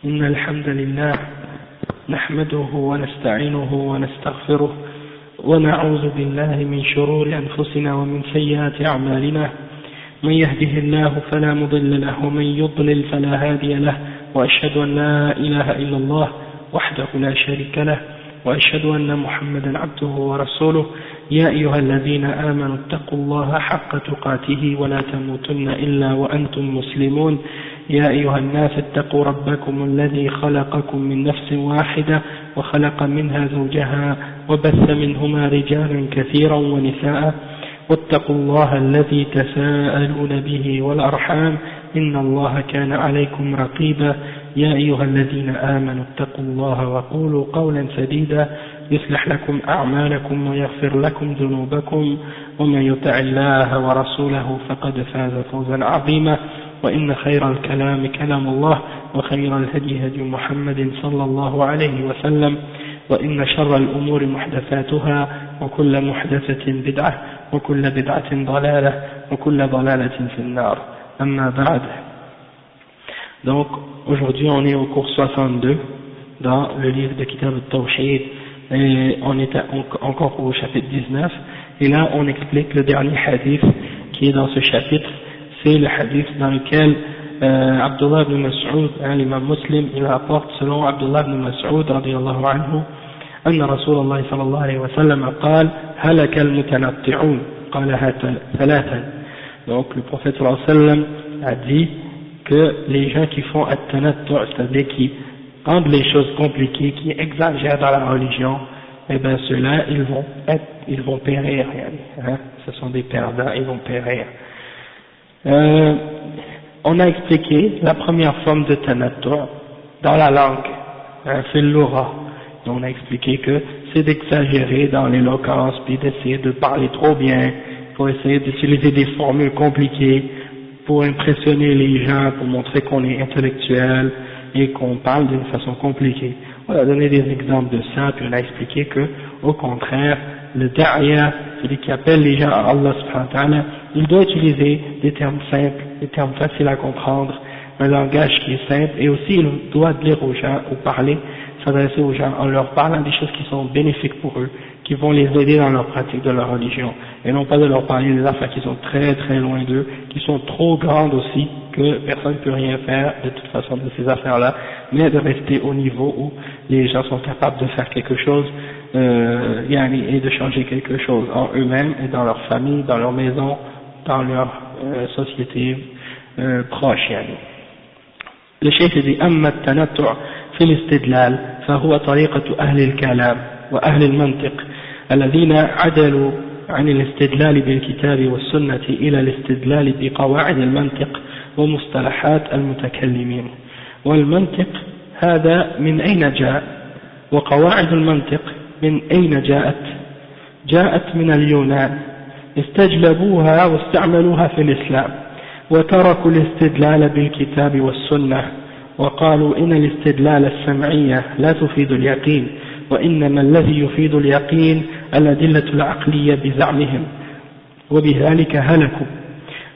إن الحمد لله نحمده ونستعينه ونستغفره ونعوذ بالله من شرور أنفسنا ومن سيئات أعمالنا. من يهده الله فلا مضل له ومن يضلل فلا هادي له، وأشهد أن لا إله إلا الله وحده لا شريك له، وأشهد أن محمدا عبده ورسوله. يا أيها الذين آمنوا اتقوا الله حق تقاته ولا تموتن إلا وأنتم مسلمون. يا أيها الناس اتقوا ربكم الذي خلقكم من نفس واحدة وخلق منها زوجها وبث منهما رجالا كثيرا ونساء، واتقوا الله الذي تساءلون به والأرحام إن الله كان عليكم رقيبا. يا أيها الذين آمنوا اتقوا الله وقولوا قولا سديدا يصلح لكم أعمالكم ويغفر لكم ذنوبكم، ومن يطع الله ورسوله فقد فاز فوزا عظيما. وإن خير الكلام كلام الله، وخير الهدي هدي محمد صلى الله عليه وسلم، وإن شر الأمور محدثاتها، وكل محدثة بدعة، وكل بدعة ضلالة، وكل ضلالة في النار. أما بعد. Donc aujourd'hui on est au cours 62 dans le livre de Kitab al-Tawhid, et on est encore au chapitre 19, et là on explique le dernier hadith qui est dans ce chapitre. C'est le hadith dans lequel Abdullah ibn Mas'ud, l'imam Muslim, il rapporte selon Abdullah ibn Mas'ud radiyallahu anhu أن رسول الله صلى الله عليه وسلم قال هلك المتنطعون قالها ثلاثا. Donc le prophète sallallahu alayhi wa sallam a dit que les gens qui font at-tanattu', c'est-à-dire qui rendent les choses compliquées, qui exagèrent dans la religion, eh bien ceux-là ils vont périr, hein? Ce sont des perdants, ils vont périr. On a expliqué la première forme de tanattu' dans la langue, c'est l'aura. On a expliqué que c'est d'exagérer dans l'éloquence, puis d'essayer de parler trop bien, pour essayer d'utiliser des formules compliquées, pour impressionner les gens, pour montrer qu'on est intellectuel et qu'on parle d'une façon compliquée. On a donné des exemples de ça, puis on a expliqué que, au contraire, le da'ya, celui qui appelle les gens à Allah subhanahu wa ta'ala, il doit utiliser des termes simples, des termes faciles à comprendre, un langage qui est simple, et aussi il doit dire aux gens, ou parler, s'adresser aux gens en leur parlant des choses qui sont bénéfiques pour eux, qui vont les aider dans leur pratique de leur religion, et non pas de leur parler des affaires qui sont très très loin d'eux, qui sont trop grandes aussi, que personne ne peut rien faire de toute façon de ces affaires-là, mais de rester au niveau où les gens sont capables de faire quelque chose, et de changer quelque chose en eux-mêmes et dans leur famille, dans leur maison, dans leur société proche. Le cheikh dit أما التنطع في الاستدلال فهو طريقة أهل الكلام وأهل المنطق الذين عدلوا عن الاستدلال بالكتاب والسنة إلى الاستدلال بقواعد المنطق ومصطلحات المتكلمين. والمنطق هذا من أين جاء؟ وقواعد المنطق من أين جاءت؟ جاءت من اليونان، استجلبوها واستعملوها في الإسلام، وتركوا الاستدلال بالكتاب والسنة، وقالوا إن الاستدلال السمعية لا تفيد اليقين، وإنما الذي يفيد اليقين الأدلة العقلية بزعمهم، وبذلك هلكوا.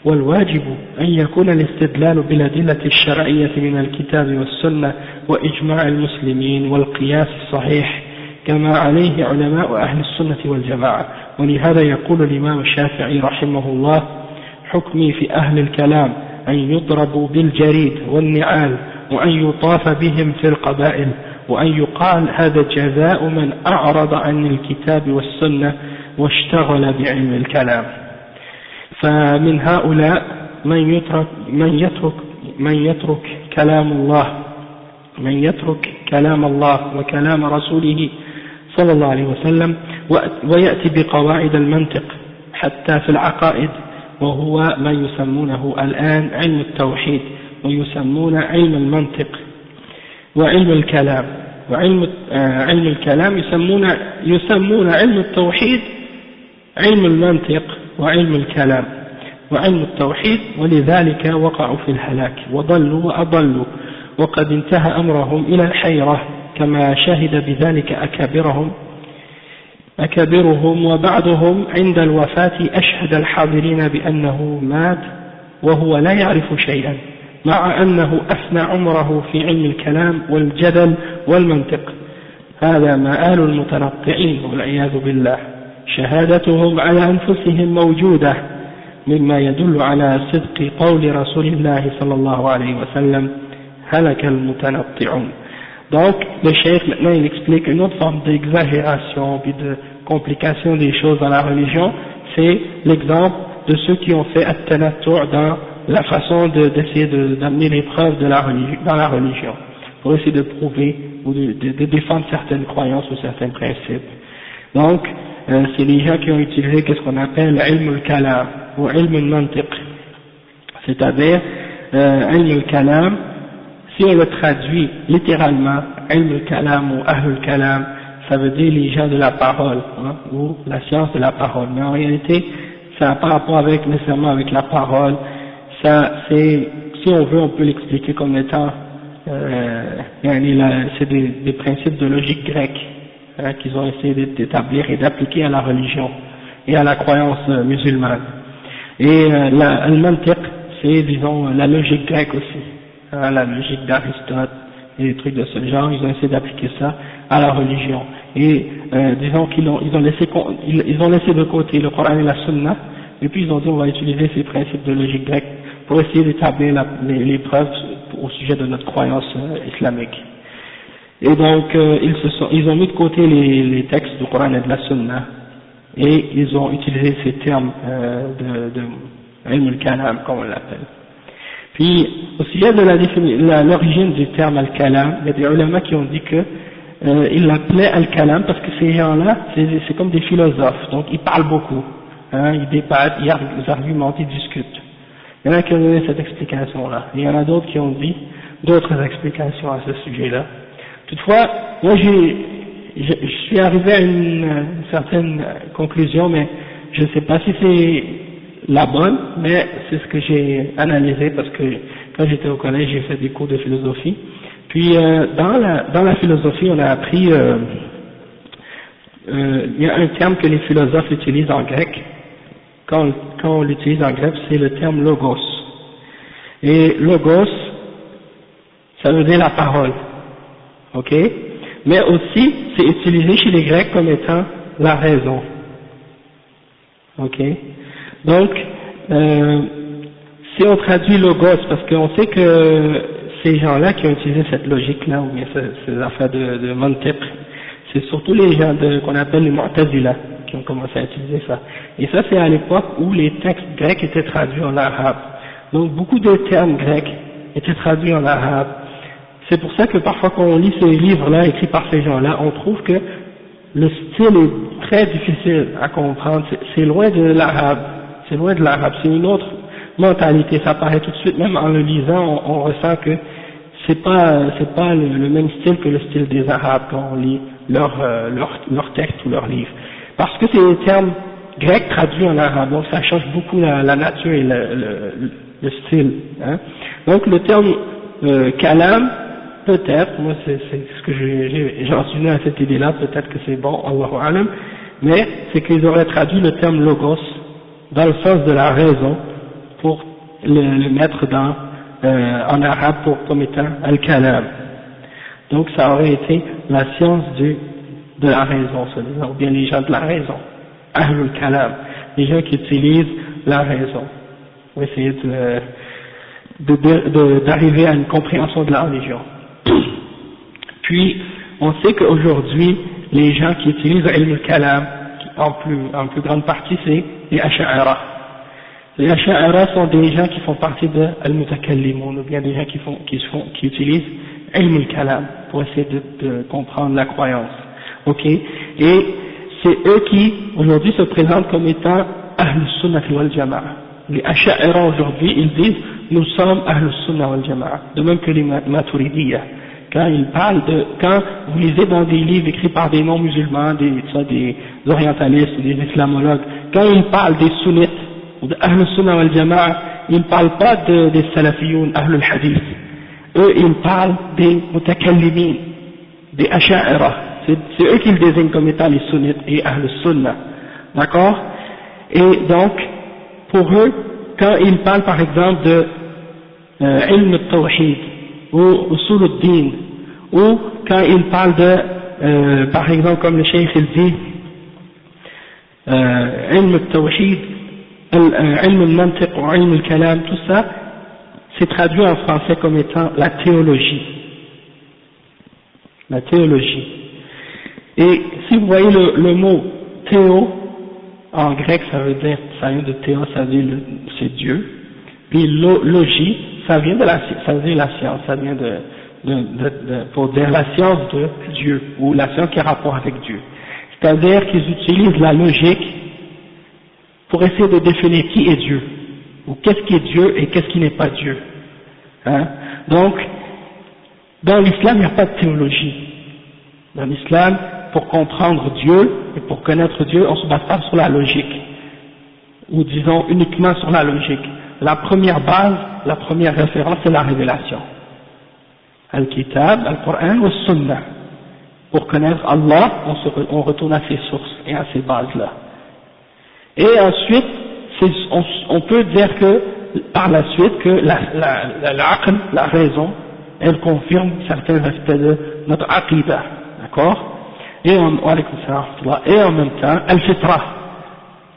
والواجب أن يكون الاستدلال بالأدلة الشرعية من الكتاب والسنة وإجماع المسلمين والقياس الصحيح كما عليه علماء أهل السنة والجماعة. ولهذا يقول الإمام الشافعي رحمه الله حكمي في أهل الكلام أن يضربوا بالجريد والنعال، وأن يطاف بهم في القبائل، وأن يقال هذا جزاء من أعرض عن الكتاب والسنة واشتغل بعلم الكلام. فمن هؤلاء من يترك كلام الله وكلام رسوله صلى الله عليه وسلم ويأتي بقواعد المنطق حتى في العقائد، وهو ما يسمونه الآن علم التوحيد، ويسمون علم المنطق وعلم الكلام. وعلم علم الكلام يسمون علم التوحيد علم المنطق وعلم الكلام وعلم التوحيد، ولذلك وقعوا في الهلاك وضلوا وأضلوا، وقد انتهى أمرهم إلى الحيرة كما شهد بذلك أكابرهم، وبعضهم عند الوفاة أشهد الحاضرين بأنه مات وهو لا يعرف شيئا، مع أنه أفنى عمره في علم الكلام والجدل والمنطق. هذا مآل المتنطعين والعياذ بالله. شهادتهم على أنفسهم موجودة، مما يدل على صدق قول رسول الله صلى الله عليه وسلم هلك المتنطعون. Donc le cheikh maintenant il explique une autre forme d'exagération puis de complication des choses dans la religion, c'est l'exemple de ceux qui ont fait at-tanattu' dans la façon d'essayer d'amener les preuves de la religion, dans la religion, pour essayer de prouver ou de défendre certaines croyances ou certains principes. Donc c'est les gens qui ont utilisé qu'est-ce qu'on appelle ilm al-kalam ou ilm al-mantiq, c'est-à-dire ilm al-kalam, si on le traduit littéralement, ilm al-kalam ou ahl al-kalam, ça veut dire les gens de la parole, hein, ou la science de la parole, mais en réalité ça n'a pas rapport avec nécessairement avec la parole. Ça, c'est, si on veut, on peut l'expliquer comme étant, c'est des principes de logique grecque, hein, qu'ils ont essayé d'établir et d'appliquer à la religion et à la croyance musulmane. Et le mantiq, c'est, disons, la logique grecque aussi, hein, la logique d'Aristote et des trucs de ce genre. Ils ont essayé d'appliquer ça à la religion. Et disons qu'ils ont laissé de côté le Coran et la Sunna, et puis ils ont dit on va utiliser ces principes de logique grecque pour essayer d'établir les preuves au sujet de notre croyance islamique. Et donc ils ont mis de côté les textes du Coran et de la Sunna, et ils ont utilisé ces termes de ilm al-kalam, comme on l'appelle. Puis au sujet de l'origine du terme al-kalam, il y a des ulama qui ont dit que ils l'appelaient al-kalam parce que ces gens-là, c'est comme des philosophes, donc ils parlent beaucoup, hein, ils débattent, ils argumentent, ils discutent. Il y en a qui ont donné cette explication-là, il y en a d'autres qui ont dit d'autres explications à ce sujet-là. Toutefois, moi je suis arrivé à une certaine conclusion, mais je ne sais pas si c'est la bonne, mais c'est ce que j'ai analysé parce que quand j'étais au collège, j'ai fait des cours de philosophie. Puis dans la philosophie, on a appris, il y a un terme que les philosophes utilisent en grec. Quand on l'utilise en grec, c'est le terme logos. Et logos, ça veut dire la parole, ok? Mais aussi, c'est utilisé chez les Grecs comme étant la raison, ok? Donc, si on traduit logos, parce qu'on sait que ces gens-là qui ont utilisé cette logique-là, ou bien ces affaires de mantiq, c'est surtout les gens qu'on appelle les Mu'tazila qui ont commencé à utiliser ça. Et ça, c'est à l'époque où les textes grecs étaient traduits en arabe. Donc beaucoup de termes grecs étaient traduits en arabe. C'est pour ça que parfois quand on lit ces livres-là écrits par ces gens-là, on trouve que le style est très difficile à comprendre. C'est loin de l'arabe. C'est loin de l'arabe. C'est une autre mentalité. Ça paraît tout de suite, même en le lisant, on ressent que c'est pas le même style que le style des arabes quand on lit leur texte ou leurs livres. Parce que c'est des termes grecs traduits en arabe, donc ça change beaucoup la nature et le style. Hein. Donc le terme kalam, peut-être, moi c'est ce que j'en suis venu à cette idée-là, peut-être que c'est bon, Allahu alam, mais c'est qu'ils auraient traduit le terme logos dans le sens de la raison pour le mettre en arabe comme étant al-kalam. Donc ça aurait été la science de la raison, ou bien les gens de la raison, ahlul kalam, les gens qui utilisent la raison pour essayer d'arriver à une compréhension de la religion. Puis on sait qu'aujourd'hui les gens qui utilisent ilm al-kalam en plus grande partie c'est les ash'ara. Les ash'ara sont des gens qui font partie de al-mutakallimun, ou bien des gens qui utilisent ilm al-kalam pour essayer de comprendre la croyance. Ok, et c'est eux qui aujourd'hui se présentent comme étant Ahl Sunnah wal Jama'a. Les Ash'ara aujourd'hui, ils disent nous sommes Ahl Sunnah wal Jama'a, de même que les Maturidiyya. Quand vous lisez dans des livres écrits par des non-musulmans, des orientalistes ou des islamologues, quand ils parlent des sunnites ou de Ahl Sunnah wal Jama'a, ils ne parlent pas des salafiyoun, Ahl al-Hadith. Eux, ils parlent des mutakallimin, des Ash'ara. C'est eux qui le désignent comme étant les sunnites et Ahl Sunnah. D'accord? Et donc, pour eux, quand ils parlent par exemple ilm al-tawhid ou usul al-din, ou quand il parle de, par exemple comme le cheikh il dit, ilm al-tawhid, ilm al-mantiq ou ilm al-kalam, tout ça, c'est traduit en français comme étant la théologie. La théologie. Et si vous voyez le mot théo, en grec ça vient de théo, ça veut dire c'est Dieu. Puis logie, ça vient de la science, ça vient pour dire la science de Dieu, ou la science qui a rapport avec Dieu. C'est-à-dire qu'ils utilisent la logique pour essayer de définir qui est Dieu, ou qu'est-ce qui est Dieu et qu'est-ce qui n'est pas Dieu. Hein? Donc, dans l'islam, il n'y a pas de théologie. Dans l'islam, pour comprendre Dieu et pour connaître Dieu, on ne se base pas sur la logique, ou disons uniquement sur la logique. La première base, la première référence, c'est la révélation. Al-Kitab, Al-Qur'an ou Sunnah. Pour connaître Allah, on retourne à ses sources et à ces bases-là. Et ensuite, on peut dire que, par la suite, que la raison, elle confirme certains aspects de notre aqidah, d'accord? Et en même temps, Al-Fitra,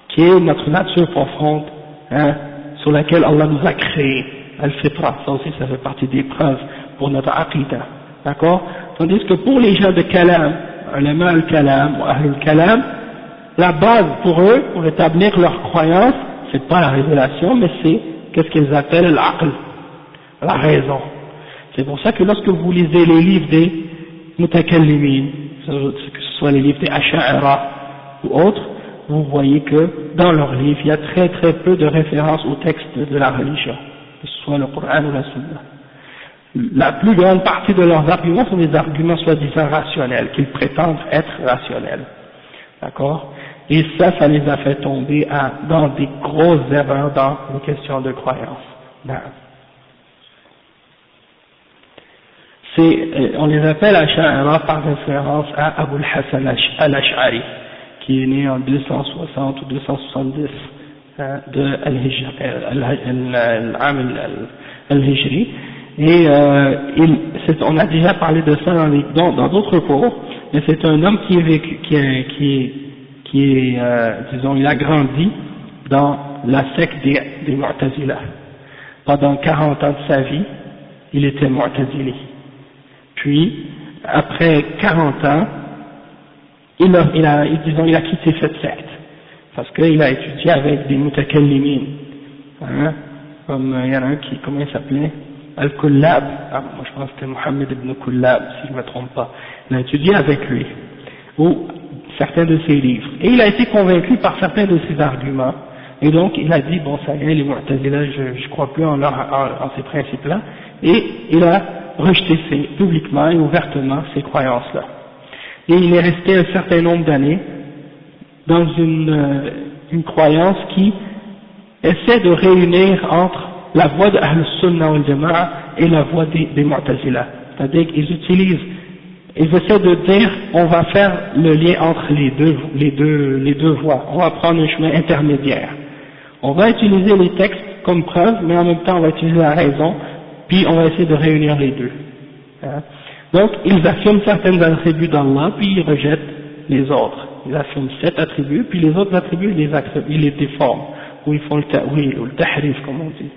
qui est notre nature profonde, hein, sur laquelle Allah nous a créé. Al-Fitra, ça aussi, ça fait partie des preuves pour notre aqidah, d'accord? Tandis que pour les gens de Kalam, ulama al-Kalam ou Ahl al-Kalam, la base pour eux, pour établir leur croyance, c'est pas la révélation, mais c'est qu'est-ce qu'ils appellent l'aql, la raison. C'est pour ça que lorsque vous lisez les livres des mutakallimin, que ce soit les livres des Asha'ira ou autres, vous voyez que dans leurs livres, il y a très très peu de références aux textes de la religion, que ce soit le Coran ou la Sunna. La plus grande partie de leurs arguments sont des arguments soi-disant rationnels, qu'ils prétendent être rationnels. D'accord? Et ça les a fait tomber dans des grosses erreurs dans les questions de croyance. On les appelle Asha'ira par référence à Abu al-Hasan al-Ash'ari, qui est né en 260 ou 270 de al-Hijri. Et on a déjà parlé de ça dans d'autres cours, mais c'est un homme qui est vécu, disons, il a grandi dans la secte des Mu'tazila. Pendant 40 ans de sa vie, il était Mu'tazili. Puis, après 40 ans, il a quitté cette secte, parce qu'il a étudié avec des mutakallimin, hein, comme il y en a un qui, comment il s'appelait, Al-Kullab, moi je pense que c'était Mohammed ibn Kullab, si je ne me trompe pas. Il a étudié avec lui, ou certains de ses livres, et il a été convaincu par certains de ses arguments, et donc il a dit, bon ça y est, les Mu'tazila, je ne crois plus en ces principes-là, et il a rejeté publiquement et ouvertement ces croyances-là. Et il est resté un certain nombre d'années dans une croyance qui essaie de réunir entre la voie de Ahl-Sunnah wal Jama'a et la voie des Mu'tazila. C'est-à-dire qu'ils essaient de dire, on va faire le lien entre les deux voies. On va prendre un chemin intermédiaire. On va utiliser les textes comme preuve, mais en même temps on va utiliser la raison, puis on va essayer de réunir les deux. Hein? Donc ils affirment certains attributs d'Allah, puis ils rejettent les autres. Ils affirment 7 attributs, puis les autres attributs ils les déforment, ou ils font le ta'wil, ou le tahrif comme on dit.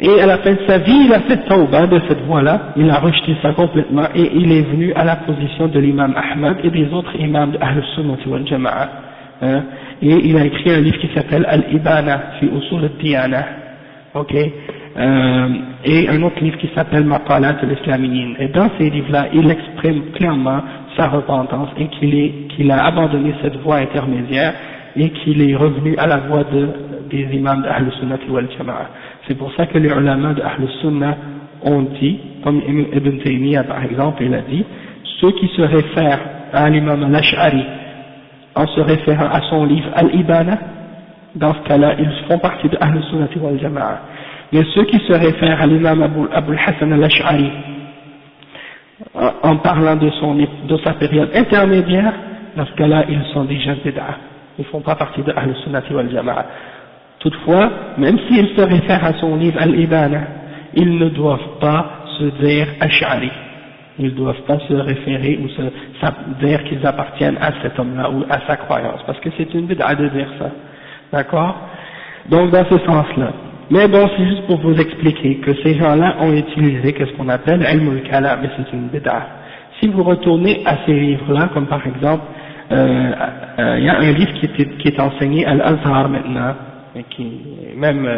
Et à la fin de sa vie, il a fait tawbah de cette voie-là, il a rejeté ça complètement, et il est venu à la position de l'imam Ahmad et des autres imams de Ahl-Sunnah wal Jama'a. Hein? Et il a écrit un livre qui s'appelle Al-Ibana fi Usul al-Diyana, ok, et un autre livre qui s'appelle Maqalat al-Islamiyin. Et dans ces livres-là, il exprime clairement sa repentance et qu'il a abandonné cette voie intermédiaire et qu'il est revenu à la voie des imams d'Ahl-Sunnah wal Jama'a. C'est pour ça que les ulama d'Ahl-Sunnah ont dit, comme Ibn Taymiyyah par exemple, il a dit, ceux qui se réfèrent à l'imam al-Ash'ari en se référant à son livre Al-Ibana, dans ce cas-là, ils font partie de Ahl-Sunnah wal Jama'a. Mais ceux qui se réfèrent à l'imam Abu al-Hasan al-Ash'ari en parlant de sa période intermédiaire, dans ce cas-là, ils sont des gens bid'a. Ils ne font pas partie de Ahl-Sunnah wal Jama'a. Toutefois, même s'il se réfère à son livre Al-Ibana, ils ne doivent pas se dire Ash'ari. Ils ne doivent pas se référer ou dire qu'ils appartiennent à cet homme-là ou à sa croyance, parce que c'est une bid'a de dire ça. D'accord? Donc dans ce sens-là. Mais bon, c'est juste pour vous expliquer que ces gens-là ont utilisé ce qu'on appelle ilm al-kalam, mais c'est une bid'a. Si vous retournez à ces livres-là, comme par exemple, il y a un livre qui est enseigné à l'Azhar maintenant, et qui même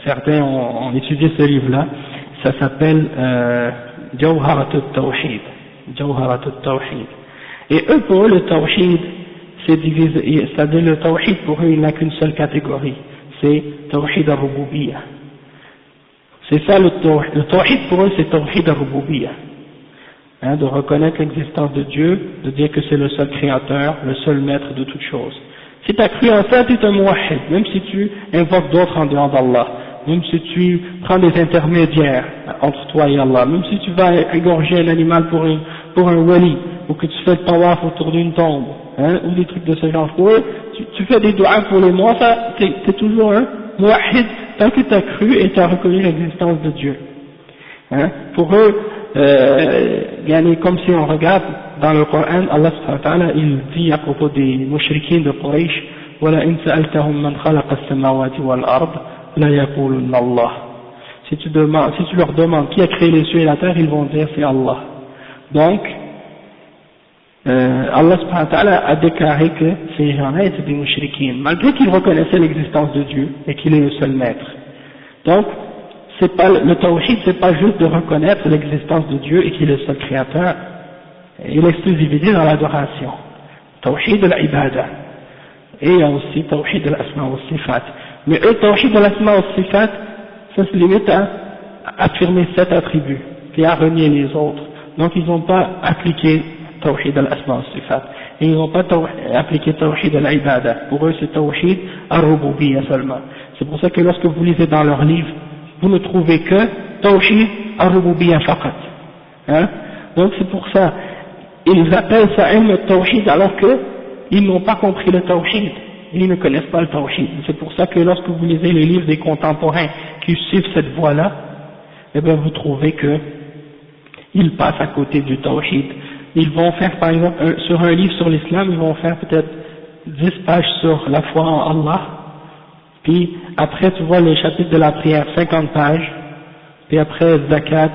certains ont étudié ce livre-là, ça s'appelle Jawharat al-Tawhid. Jawharat al-Tawhid. Et eux, pour eux, le Tawhid, c'est divisé, c'est-à-dire le Tawhid, pour eux, il n'a qu'une seule catégorie, c'est Tawhid al-Rububiyyah. C'est ça le Tawhid, pour eux, c'est Tawhid al-Rububiyyah. Hein, de reconnaître l'existence de Dieu, de dire que c'est le seul créateur, le seul maître de toutes choses. Si tu as cru en ça, tu es un muwahhid, même si tu invoques d'autres en dehors d'Allah, même si tu prends des intermédiaires entre toi et Allah, même si tu vas égorger un animal pour un wali, ou que tu fais le tawaf autour d'une tombe, hein, ou des trucs de ce genre, pour eux, tu fais des doigts pour les morts, ça, t'es toujours un muwahhid, tant que tu as cru et tu as reconnu l'existence de Dieu. Hein, pour eux, comme si on regarde dans le Coran, Allah subhanahu wa ta'ala, il dit à propos des mushrikines de Quraysh, وَلَئِنْ سَأَلْتَهُمْ مَنْ خَلَقَ السَّمَاوَاتِ وَالْأَرْضِ لَيَقُولُنَّ اللَّهُ. Si tu leur demandes qui a créé les cieux et la terre, ils vont dire c'est Allah. Donc, Allah subhanahu wa ta'ala a déclaré que ces gens-là étaient des mushrikines, malgré qu'ils reconnaissaient l'existence de Dieu et qu'il est le seul maître. Donc, le tawhid, c'est pas juste de reconnaître l'existence de Dieu et qu'il est le seul créateur, et l'exclusivité dans l'adoration. Tawhid al-ibada. Et il y a aussi tawhid al-asma wa sifat. Mais eux, tawhid al-asma wa sifat, ça se limite à affirmer 7 attributs, et à renier les autres. Donc ils n'ont pas appliqué tawhid al-asma wa sifat. Et ils n'ont pas appliqué tawhid al-ibada. Pour eux, c'est tawhid al-rububiyyah seulement. C'est pour ça que lorsque vous lisez dans leurs livres, vous ne trouvez que Tawhid al-Rububiyyah faqat. Hein? Donc c'est pour ça, ils appellent ça ilm al-Tawhid alors qu'ils n'ont pas compris le Tawhid, ils ne connaissent pas le Tawhid. C'est pour ça que lorsque vous lisez les livres des contemporains qui suivent cette voie-là, eh bien vous trouvez que ils passent à côté du Tawhid. Ils vont faire par exemple, sur un livre sur l'islam, ils vont faire peut-être 10 pages sur la foi en Allah, puis après tu vois les chapitres de la prière 50 pages, puis après zakat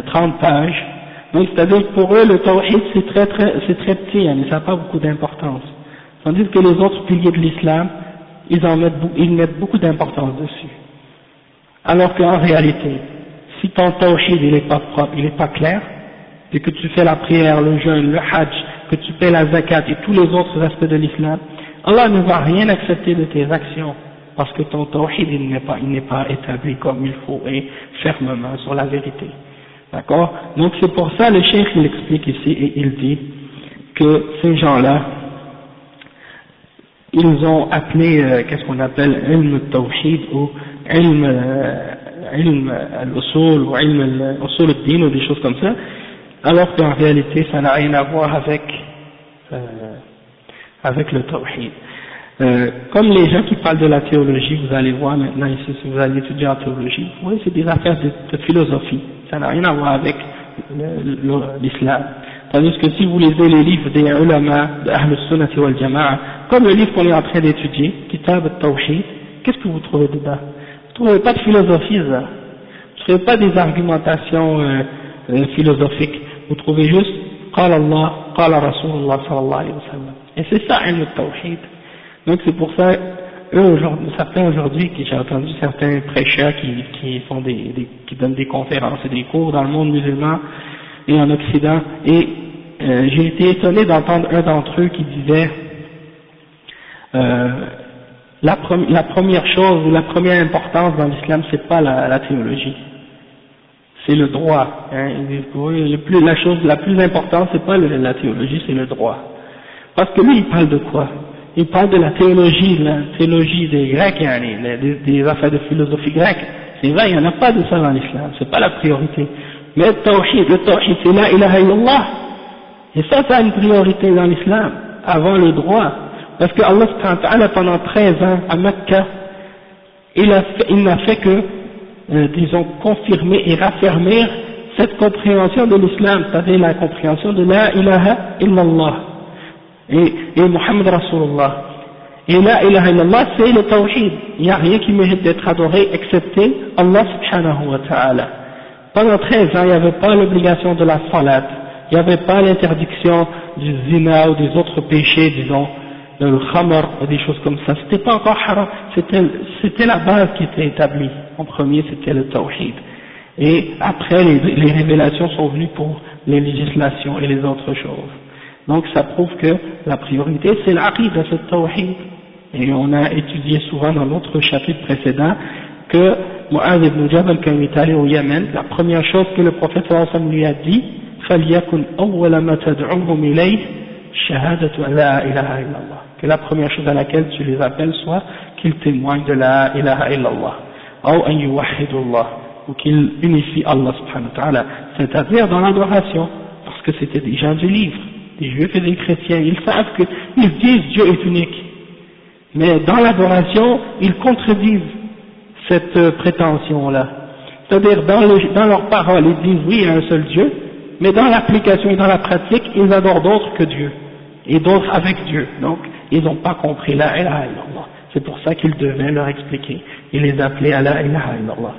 30 pages. Donc c'est-à-dire que pour eux le tawhid c'est très petit, hein, mais ça n'a pas beaucoup d'importance. Tandis que les autres piliers de l'islam, ils mettent beaucoup d'importance dessus. Alors qu'en réalité, si ton tawhid il est pas propre, il est pas clair, et que tu fais la prière, le jeûne, le hajj, que tu paies la zakat et tous les autres aspects de l'islam, Allah ne va rien accepter de tes actions. Parce que ton tawhid il n'est pas établi comme il faut et fermement sur la vérité. D'accord? Donc c'est pour ça le cheikh il explique ici et il dit que ces gens-là, ils ont appelé qu'est-ce qu'on appelle ilm al-tawhid ou ilm al-usul ou ilm al-usul al-din ou des choses comme ça, alors qu'en réalité ça n'a rien à voir avec le tawhid. Comme les gens qui parlent de la théologie, vous allez voir maintenant ici, si vous allez étudier en théologie, vous voyez, c'est des affaires de philosophie, ça n'a rien à voir avec l'islam. Tandis que si vous lisez les livres des ulama de Ahl Sunnah wal Jama'a, comme le livre qu'on est en train d'étudier, Kitab al-Tawhid, qu'est-ce que vous trouvez dedans? Vous ne trouvez pas de philosophie, ça. Vous ne trouvez pas des argumentations philosophiques, vous trouvez juste Qala Allah, Qala Rasulullah sallallahu alayhi wa sallam. Et c'est ça, ilm al-Tawhid. Donc c'est pour ça, certains aujourd'hui, j'ai entendu certains prêcheurs qui font qui donnent des conférences et des cours dans le monde musulman et en Occident, et j'ai été étonné d'entendre un d'entre eux qui disait la première chose ou la première importance dans l'islam, c'est pas la théologie, c'est le droit. Hein. La chose la plus importante, c'est pas la théologie, c'est le droit. Parce que lui, il parle de quoi? Il parle de la théologie des Grecs, des affaires de philosophie grecque. C'est vrai, il n'y en a pas de ça dans l'islam, c'est pas la priorité. Mais le tawhid c'est la ilaha illallah. Et ça a une priorité dans l'islam, avant le droit. Parce que Allah pendant 13 ans à Mecca, il n'a fait que disons, confirmer et raffermir cette compréhension de l'islam, c'est-à-dire la compréhension de la ilaha illallah et Muhammad Rasulullah. Et la ilaha illallah, c'est le tawhid. Il n'y a rien qui mérite d'être adoré excepté Allah subhanahu wa ta'ala. Pendant 13 ans, il n'y avait pas l'obligation de la salat, il n'y avait pas l'interdiction du zina ou des autres péchés, disons, le khamr ou des choses comme ça. C'était pas encore haram, c'était la base qui était établie. En premier, c'était le tawhid. Et après, les révélations sont venues pour les législations et les autres choses. Donc ça prouve que la priorité, c'est l'aqida, c'est le tawhid. Et on a étudié souvent dans l'autre chapitre précédent que Mu'adh ibn Jabal, quand il est allé au Yémen, la première chose que le prophète sallallahu alayhi wa sallam lui a dit, فَلْيَكُنْ أَوَّلَ مَا تَدْعُوهُمْ إِلَيْهِ شَهَادَةُ أَن لَا إِلَهَ إِلَّا اللَّهِ, que la première chose à laquelle tu les appelles soit qu'ils témoignent de la ilaha illallah, ou an yuwahhidullah, ou qu'ils unifient Allah subhanahu wa ta'ala, c'est-à-dire dans l'adoration, parce que c'était des gens du livre, des juifs et des chrétiens, ils savent que, ils disent Dieu est unique, mais dans l'adoration, ils contredisent cette prétention-là. C'est-à-dire, dans leurs paroles, ils disent oui, il y a un seul Dieu, mais dans l'application et dans la pratique, ils adorent d'autres que Dieu, et d'autres avec Dieu. Donc, ils n'ont pas compris la ilaha illallah. C'est pour ça qu'ils devaient leur expliquer. Ils les appelaient à la ilaha illallah.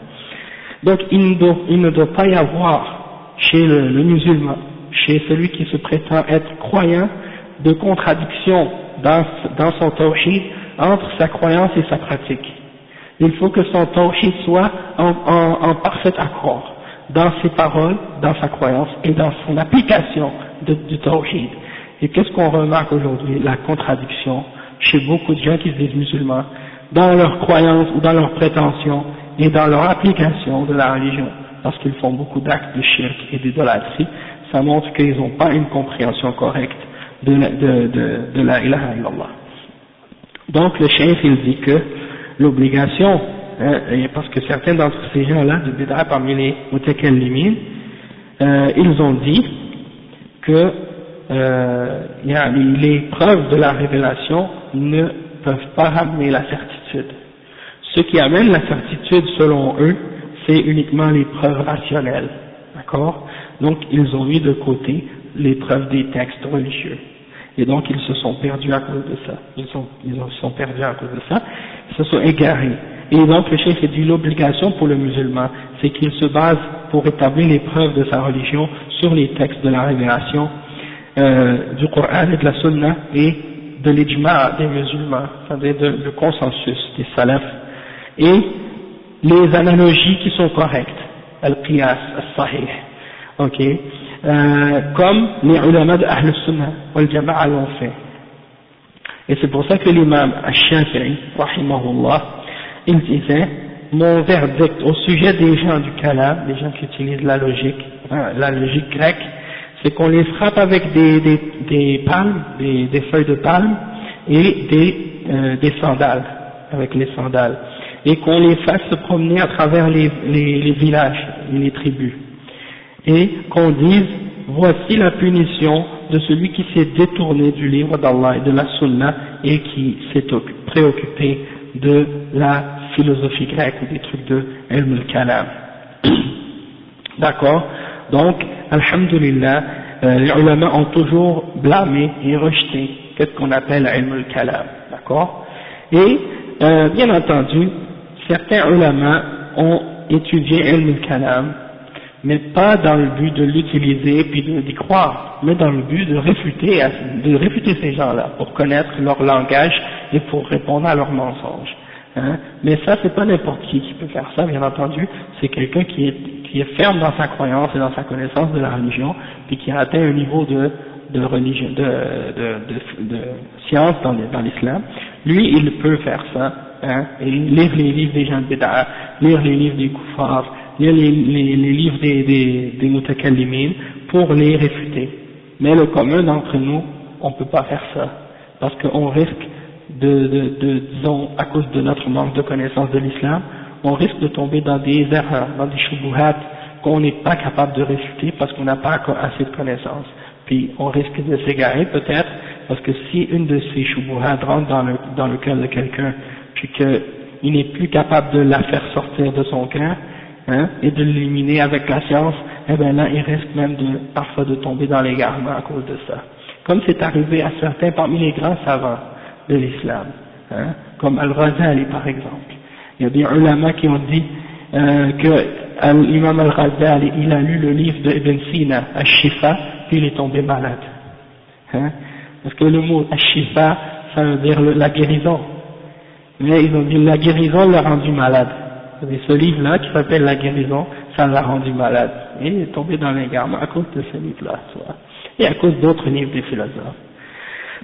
Donc, il ne doit pas y avoir chez le musulman, chez celui qui se prétend être croyant, de contradiction dans son tawhid entre sa croyance et sa pratique. Il faut que son tawhid soit en parfait accord dans ses paroles, dans sa croyance et dans son application du tawhid. Et qu'est-ce qu'on remarque aujourd'hui? La contradiction chez beaucoup de gens qui se disent musulmans, dans leur croyance ou dans leur prétention et dans leur application de la religion, parce qu'ils font beaucoup d'actes de shirk et d'idolâtrie. Ça montre qu'ils n'ont pas une compréhension correcte de la ilaha illallah. Donc le cheikh il dit que l'obligation, parce que certains d'entre ces gens-là de bid'a parmi les mutakallimin, ils ont dit que les preuves de la révélation ne peuvent pas ramener la certitude. Ce qui amène la certitude selon eux, c'est uniquement les preuves rationnelles, d'accord? Donc ils ont mis de côté les preuves des textes religieux. Et donc ils se sont perdus à cause de ça. Ils se sont perdus à cause de ça, ils se sont égarés. Et donc le cheikh dit l'obligation pour le musulman, c'est qu'il se base pour établir les preuves de sa religion sur les textes de la révélation du Coran et de la Sunna et de l'ijma' des musulmans, c'est-à-dire le consensus des salafs, et les analogies qui sont correctes, al-qiyas, al-sahih, ok, comme les ulama de Ahl Sunnah wal Jama'a l'ont fait. Et c'est pour ça que l'imam al-Shafi'i, rahimahullah, il disait, mon verdict au sujet des gens du kalam, des gens qui utilisent la logique grecque, c'est qu'on les frappe avec des palmes, des feuilles de palme et des sandales, avec les sandales, et qu'on les fasse se promener à travers les villages et les tribus, et qu'on dise voici la punition de celui qui s'est détourné du livre d'Allah et de la Sunna et qui s'est préoccupé de la philosophie grecque ou des trucs de ilm al-kalam. D'accord? Donc, alhamdulillah, les ulama ont toujours blâmé et rejeté qu'est-ce qu'on appelle ilm al-kalam. D'accord? Et, bien entendu, certains ulama ont étudié ilm al-kalam, mais pas dans le but de l'utiliser puis d'y croire, mais dans le but de réfuter ces gens-là, pour connaître leur langage et pour répondre à leurs mensonges. Hein? Mais ça, c'est pas n'importe qui peut faire ça, bien entendu, c'est quelqu'un qui est ferme dans sa croyance et dans sa connaissance de la religion, puis qui a atteint un niveau de religion, de science dans l'islam. Lui, il peut faire ça, hein, et lire les livres des gens de bid'a, lire les livres des kuffars, lire les livres des mutakallimin pour les réfuter. Mais le commun d'entre nous, on peut pas faire ça, parce qu'on risque disons, à cause de notre manque de connaissance de l'islam, on risque de tomber dans des erreurs, dans des shubuhat qu'on n'est pas capable de réfuter parce qu'on n'a pas assez de connaissances. Puis on risque de s'égarer peut-être, parce que si une de ces shubuhat rentre dans le cœur de quelqu'un, puis qu'il n'est plus capable de la faire sortir de son cœur, hein, et de l'éliminer avec la science, eh bien là, il risque même parfois de tomber dans l'égarement à cause de ça. Comme c'est arrivé à certains parmi les grands savants de l'islam, hein, comme Al-Ghazali par exemple. Il y a des ulama qui ont dit que l'imam Al-Ghazali, il a lu le livre de Ibn Sina, Al-Shifa, puis il est tombé malade. Hein, parce que le mot Al-Shifa, ça veut dire la guérison. Mais ils ont dit la guérison l'a rendu malade. Et ce livre-là, qui s'appelle La guérison, ça l'a rendu malade. Et il est tombé dans l'égarement à cause de ce livre-là, et à cause d'autres livres des philosophes.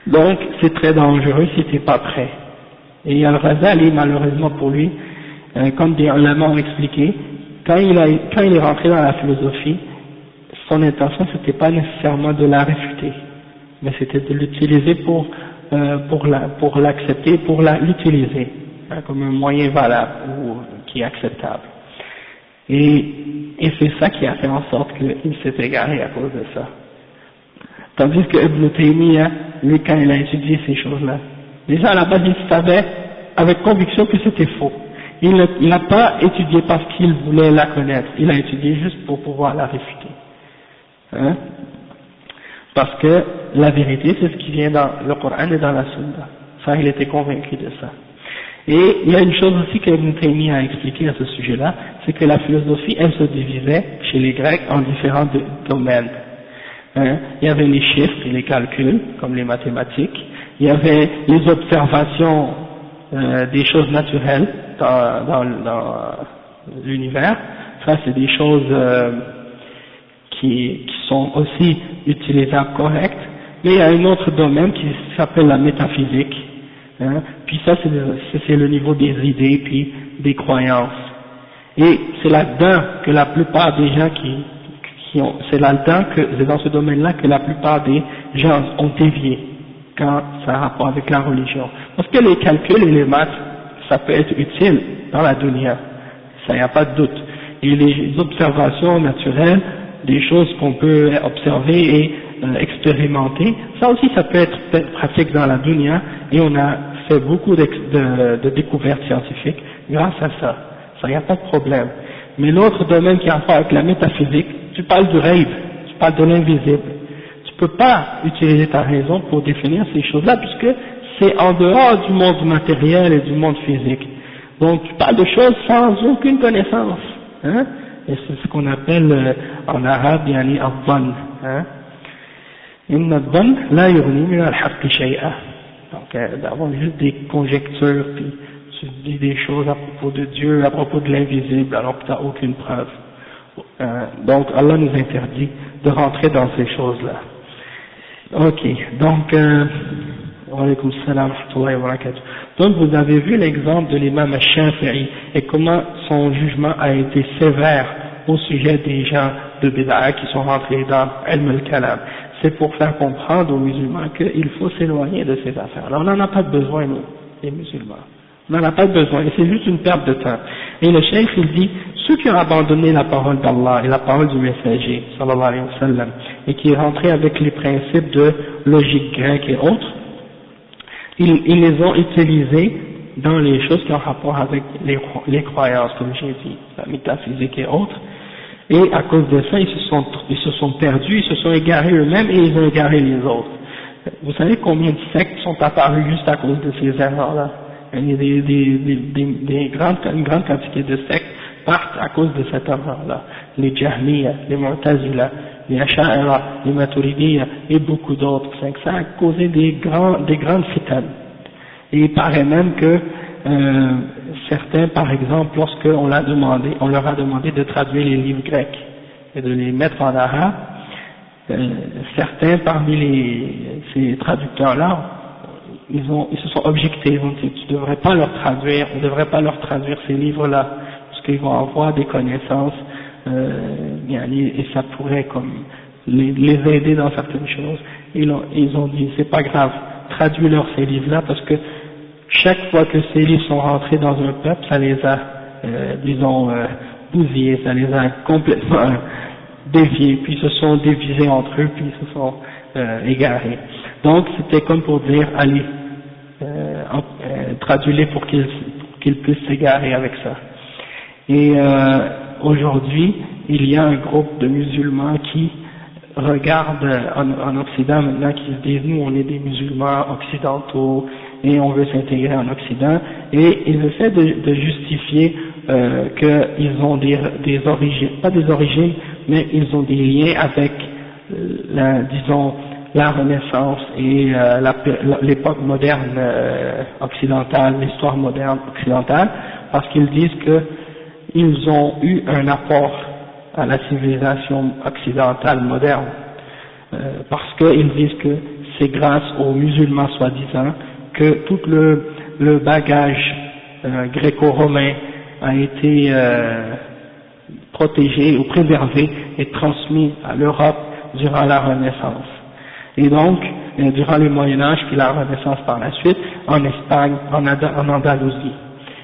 Donc, c'est très dangereux si tu n'es pas prêt. Et Al-Ghazali, malheureusement pour lui, comme des ulama ont expliqué, quand il est rentré dans la philosophie, son intention c'était pas nécessairement de la réfuter, mais c'était de l'utiliser pour l'accepter, pour l'utiliser, hein, comme un moyen valable ou qui est acceptable. Et c'est ça qui a fait en sorte qu'il s'est égaré à cause de ça. Tandis que Ibn Taymiyyah, lui, quand il a étudié ces choses-là, déjà à la base il savait avec conviction que c'était faux. Il n'a pas étudié parce qu'il voulait la connaître, il a étudié juste pour pouvoir la réfuter. Hein? Parce que la vérité, c'est ce qui vient dans le Coran et dans la Sunna. Ça, il était convaincu de ça. Et il y a une chose aussi que Ibn Taymiyyah a expliqué à ce sujet-là, c'est que la philosophie, elle se divisait chez les Grecs en différents domaines. Hein? Il y avait les chiffres et les calculs, comme les mathématiques. Il y avait les observations des choses naturelles dans l'univers. Ça, c'est des choses qui sont aussi utilisables, correctes. Mais il y a un autre domaine qui s'appelle la métaphysique. Hein? Puis ça, c'est le niveau des idées, puis des croyances. Et c'est là-dedans que la plupart des gens c'est dans ce domaine-là que la plupart des gens ont dévié quand ça a rapport avec la religion. Parce que les calculs et les maths, ça peut être utile dans la dunya, ça y a pas de doute. Et les observations naturelles, des choses qu'on peut observer et expérimenter, ça aussi ça peut être pratique dans la dunya, et on a fait beaucoup de découvertes scientifiques grâce à ça. Ça y a pas de problème. Mais l'autre domaine qui a à faire avec la métaphysique, tu parles du rêve, tu parles de l'invisible. Tu peux pas utiliser ta raison pour définir ces choses-là, puisque c'est en dehors du monde matériel et du monde physique. Donc tu parles de choses sans aucune connaissance. Hein? Et c'est ce qu'on appelle en arabe, yani al-dhann. Hein? Inna al-dhann la yughni min al-haqqi shay'a. Donc d'avoir juste des conjectures, puis tu dis des choses à propos de Dieu, à propos de l'invisible, alors que tu n'as aucune preuve. Donc Allah nous interdit de rentrer dans ces choses-là. Ok, donc wa alaykoum salam wa rahmatullahi wa barakatuh. Donc vous avez vu l'exemple de l'imam al-Shafi'i et comment son jugement a été sévère au sujet des gens de Bid'a qui sont rentrés dans Ilm al-Kalam. C'est pour faire comprendre aux musulmans qu'il faut s'éloigner de ces affaires-là. On n'en a pas besoin, nous, les musulmans. On n'en a pas besoin, et c'est juste une perte de temps. Et le cheikh, il dit, ceux qui ont abandonné la parole d'Allah et la parole du messager, sallallahu alayhi wa sallam, et qui est rentré avec les principes de logique grecque et autres, ils les ont utilisés dans les choses qui ont rapport avec les croyances, comme j'ai dit, la métaphysique et autres, et à cause de ça, ils se sont perdus, ils se sont égarés eux-mêmes et ils ont égaré les autres. Vous savez combien de sectes sont apparues juste à cause de ces erreurs-là? Il y a une grande quantité de sectes partent à cause de cette erreur-là. Les Jahmiya, les Mu'tazila, les Asha'ira, les Maturidiya et beaucoup d'autres. Ça a causé des grandes fitanes. Et il paraît même que certains, par exemple, lorsqu'on leur a demandé de traduire les livres grecs et de les mettre en arabe, certains parmi ces traducteurs-là, ils se sont objectés, ils ont dit tu devrais pas leur traduire, on ne devrait pas leur traduire ces livres-là, parce qu'ils vont avoir des connaissances, et ça pourrait comme les aider dans certaines choses. Ils ont dit c'est pas grave, traduis-leur ces livres-là, parce que chaque fois que ces livres sont rentrés dans un peuple, ça les a, bousillés, ça les a complètement déviés, puis ils se sont divisés entre eux, puis ils se sont égarés. Donc c'était comme pour dire, allez, traduis-les pour qu'ils puissent s'égarer avec ça. Et aujourd'hui, il y a un groupe de musulmans qui regardent en Occident maintenant, qui se disent nous on est des musulmans occidentaux et on veut s'intégrer en Occident, et ils essaient de justifier qu'ils ont des origines, pas des origines, mais ils ont des liens avec disons la Renaissance et l'époque moderne occidentale, l'histoire moderne occidentale, parce qu'ils disent qu'ils ont eu un apport à la civilisation occidentale moderne, parce qu'ils disent que c'est grâce aux musulmans soi-disant que tout le bagage gréco-romain a été protégé ou préservé et transmis à l'Europe durant la Renaissance. Et donc, durant le Moyen-Âge, puis la Renaissance par la suite, en Espagne, en Andalousie.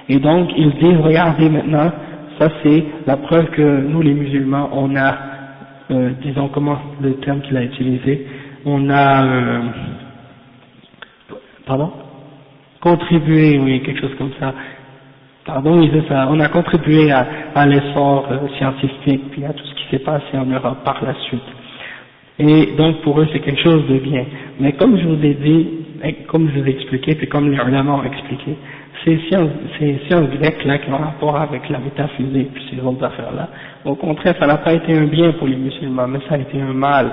Et donc, ils disent, regardez maintenant, ça c'est la preuve que nous les musulmans, on a, disons comment le terme qu'il a utilisé, on a, contribué, oui, quelque chose comme ça. Pardon, il disait ça, on a contribué à l'essor scientifique, puis à tout ce qui s'est passé en Europe par la suite. Et donc pour eux c'est quelque chose de bien. Mais comme je vous ai dit, comme je vous ai expliqué, puis comme les ulama ont expliqué, ces sciences grecques là qui ont rapport avec la métaphysique puis ces autres affaires là, au contraire ça n'a pas été un bien pour les musulmans, mais ça a été un mal.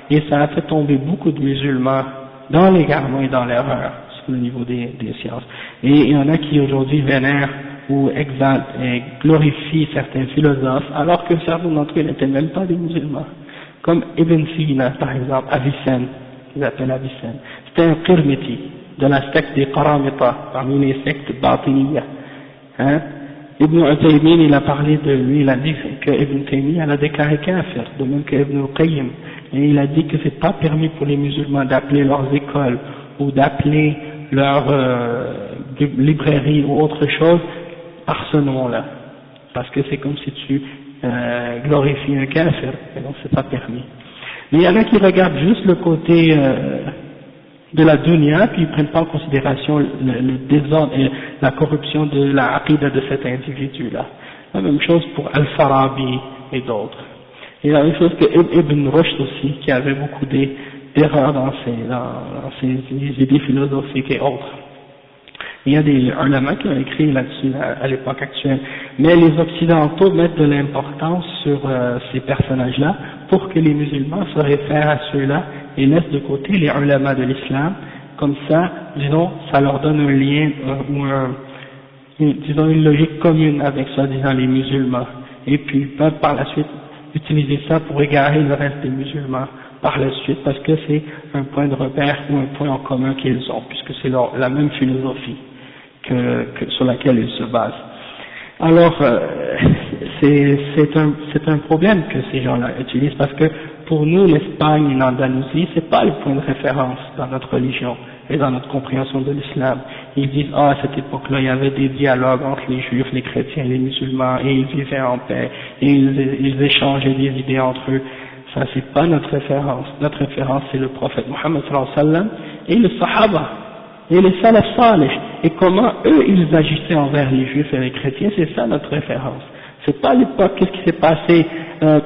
Et ça a fait tomber beaucoup de musulmans dans l'égarement et dans l'erreur sur le niveau des sciences. Et il y en a qui aujourd'hui vénèrent ou exaltent et glorifient certains philosophes, alors que certains d'entre eux n'étaient même pas des musulmans. Comme Ibn Sina, par exemple, Avicenne, qu'ils appellent Avicenne. C'était un Qirmiti, de la secte des Qaramita, parmi les sectes Batiniya. Hein? Ibn Utaymin, il a parlé de lui, il a dit que Ibn Taymiyyah a déclaré kafir, de même que Ibn Qayyim. Et il a dit que c'est pas permis pour les musulmans d'appeler leurs écoles, ou d'appeler leur librairie ou autre chose par ce nom-là. Parce que c'est comme si tu glorifies un kafir, et donc c'est pas permis. Mais il y en a qui regardent juste le côté de la dunya, puis ils prennent pas en considération le désordre et la corruption de la aqidah de cet individu-là. La même chose pour Al-Farabi et d'autres. Et la même chose que Ibn Rushd aussi, qui avait beaucoup d'erreurs dans ses idées philosophiques et autres. Il y a des ulama qui ont écrit là-dessus à l'époque actuelle. Mais les occidentaux mettent de l'importance sur ces personnages-là pour que les musulmans se réfèrent à ceux-là et laissent de côté les ulama de l'islam. Comme ça, disons, ça leur donne un lien disons une logique commune avec soi-disant les musulmans. Et puis ils peuvent par la suite utiliser ça pour égarer le reste des musulmans par la suite, parce que c'est un point de repère ou un point en commun qu'ils ont, puisque c'est la même philosophie sur laquelle ils se basent. Alors, c'est un problème que ces gens-là utilisent, parce que pour nous, l'Espagne et l'Andalousie, c'est pas le point de référence dans notre religion et dans notre compréhension de l'islam. Ils disent, à cette époque-là, il y avait des dialogues entre les juifs, les chrétiens et les musulmans, et ils vivaient en paix, et ils échangeaient des idées entre eux. Ça, c'est pas notre référence. Notre référence, c'est le prophète Mohammed sallallahu alayhi wa sallam et les sahaba, et les salaf salih, et comment eux, ils agissaient envers les juifs et les chrétiens, c'est ça notre référence. C'est pas l'époque, qu'est-ce qui s'est passé,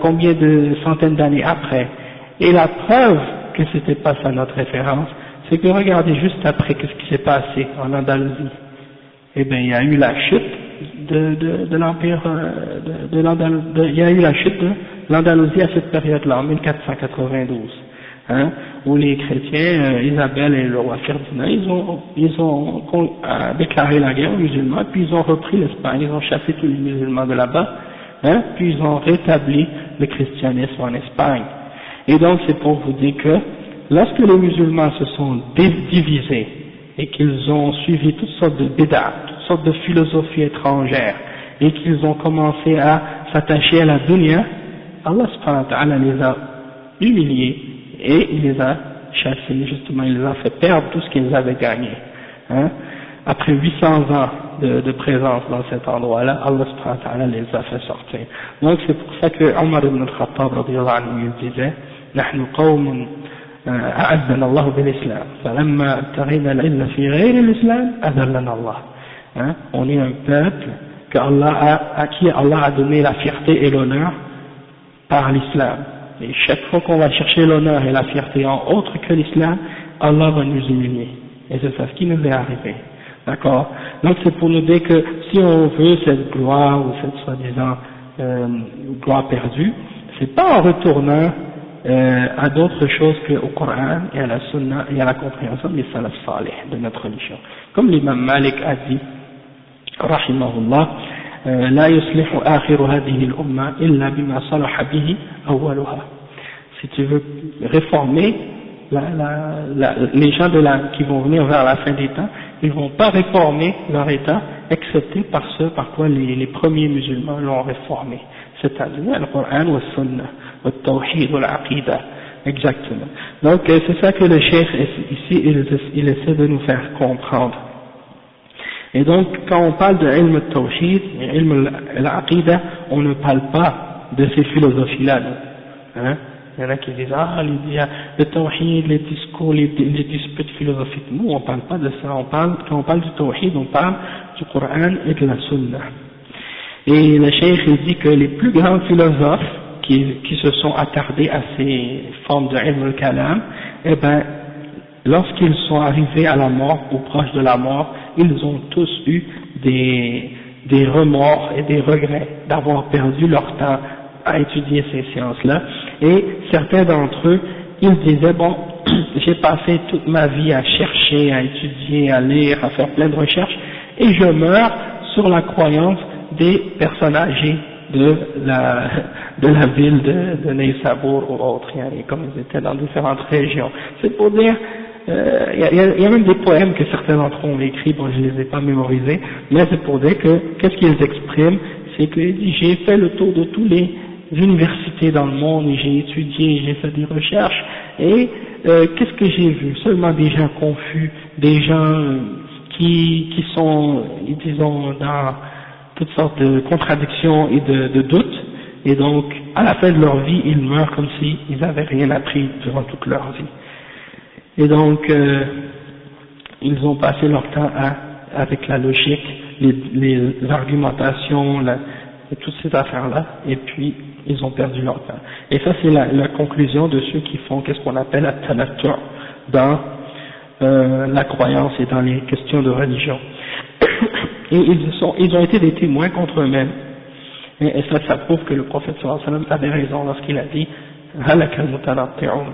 combien de centaines d'années après. Et la preuve que c'était pas ça notre référence, c'est que regardez juste après qu'est-ce qui s'est passé en Andalousie. Eh bien, il y a eu la chute de l'empire il y a eu la chute de l'Andalousie à cette période-là, en 1492, hein, où les chrétiens, Isabelle et le roi Ferdinand, ils ont déclaré la guerre aux musulmans, puis ils ont repris l'Espagne, ils ont chassé tous les musulmans de là-bas, hein, puis ils ont rétabli le christianisme en Espagne. Et donc c'est pour vous dire que lorsque les musulmans se sont divisés et qu'ils ont suivi toutes sortes de bid'a, toutes sortes de philosophies étrangères, et qu'ils ont commencé à s'attacher à la dunya, Allah subhanahu wa ta'ala les a humiliés et il les a chassés, justement, il les a fait perdre tout ce qu'ils avaient gagné. Hein. Après 800 ans de présence dans cet endroit-là, Allah subhanahu wa ta'ala les a fait sortir. Donc c'est pour ça que Omar ibn al-Khattab radiyallahu anhu il disait نحن قوم أعزنا الله بالإسلام فلما ابتغينا العلم في غير الإسلام أذلنا الله. On est un peuple à qui Allah a donné la fierté et l'honneur par l'islam. Et chaque fois qu'on va chercher l'honneur et la fierté en autre que l'islam, Allah va nous humilier. Et c'est ça ce qui nous est arrivé. D'accord? Donc c'est pour nous dire que si on veut cette gloire ou cette soi-disant gloire perdue, c'est pas en retournant à d'autres choses qu'au Coran et à la Sunna et à la compréhension des salaf salih de notre religion. Comme l'imam Malik a dit, rahimahullah, لا يصلح آخر هذه الأمة إلا بما صلح به أولها. Si tu veux réformer les gens qui vont venir vers la fin des temps, ils ne vont pas réformer leur état, excepté par ce par quoi les premiers musulmans l'ont réformé, c'est-à-dire le Coran ou le Sunna, le Tawhid ou l'Aqidah, exactement. Donc c'est ça que le cheikh ici il essaie de nous faire comprendre. Et donc, quand on parle de ilm al-tawhid et ilm al-aqidah, on ne parle pas de ces philosophies-là. Hein? Il y en a qui disent, il y a le tawhid, les discours, les disputes philosophiques. Nous, on ne parle pas de ça. Quand on parle du tawhid, on parle du Coran et de la Sunna. Et le cheikh, il dit que les plus grands philosophes qui se sont attardés à ces formes de ilm al-kalam, eh ben, lorsqu'ils sont arrivés à la mort ou proches de la mort, ils ont tous eu des remords et des regrets d'avoir perdu leur temps à étudier ces sciences-là. Et certains d'entre eux, ils disaient, bon, j'ai passé toute ma vie à chercher, à étudier, à lire, à faire plein de recherches, et je meurs sur la croyance des personnes âgées de la ville de Neysabur ou autre, comme ils étaient dans différentes régions. C'est pour dire, il y a même des poèmes que certains d'entre eux ont écrits, bon je les ai pas mémorisés, mais c'est pour dire que qu'est-ce qu'ils expriment, c'est que j'ai fait le tour de toutes les universités dans le monde, et j'ai étudié, j'ai fait des recherches, et qu'est-ce que j'ai vu? Seulement des gens confus, des gens qui sont, disons, dans toutes sortes de contradictions et de doutes, et donc à la fin de leur vie, ils meurent comme s'ils n'avaient rien appris durant toute leur vie. Et donc, ils ont passé leur temps avec la logique, les argumentations, et toutes ces affaires-là, et puis ils ont perdu leur temps. Et ça, c'est la conclusion de ceux qui font qu'est-ce qu'on appelle at-tanattu' dans la croyance et dans les questions de religion. Et ils ont été des témoins contre eux-mêmes. Et ça prouve que le prophète sallallahu alayhi wa sallam avait raison lorsqu'il a dit « halaka al-mutanatti'un ».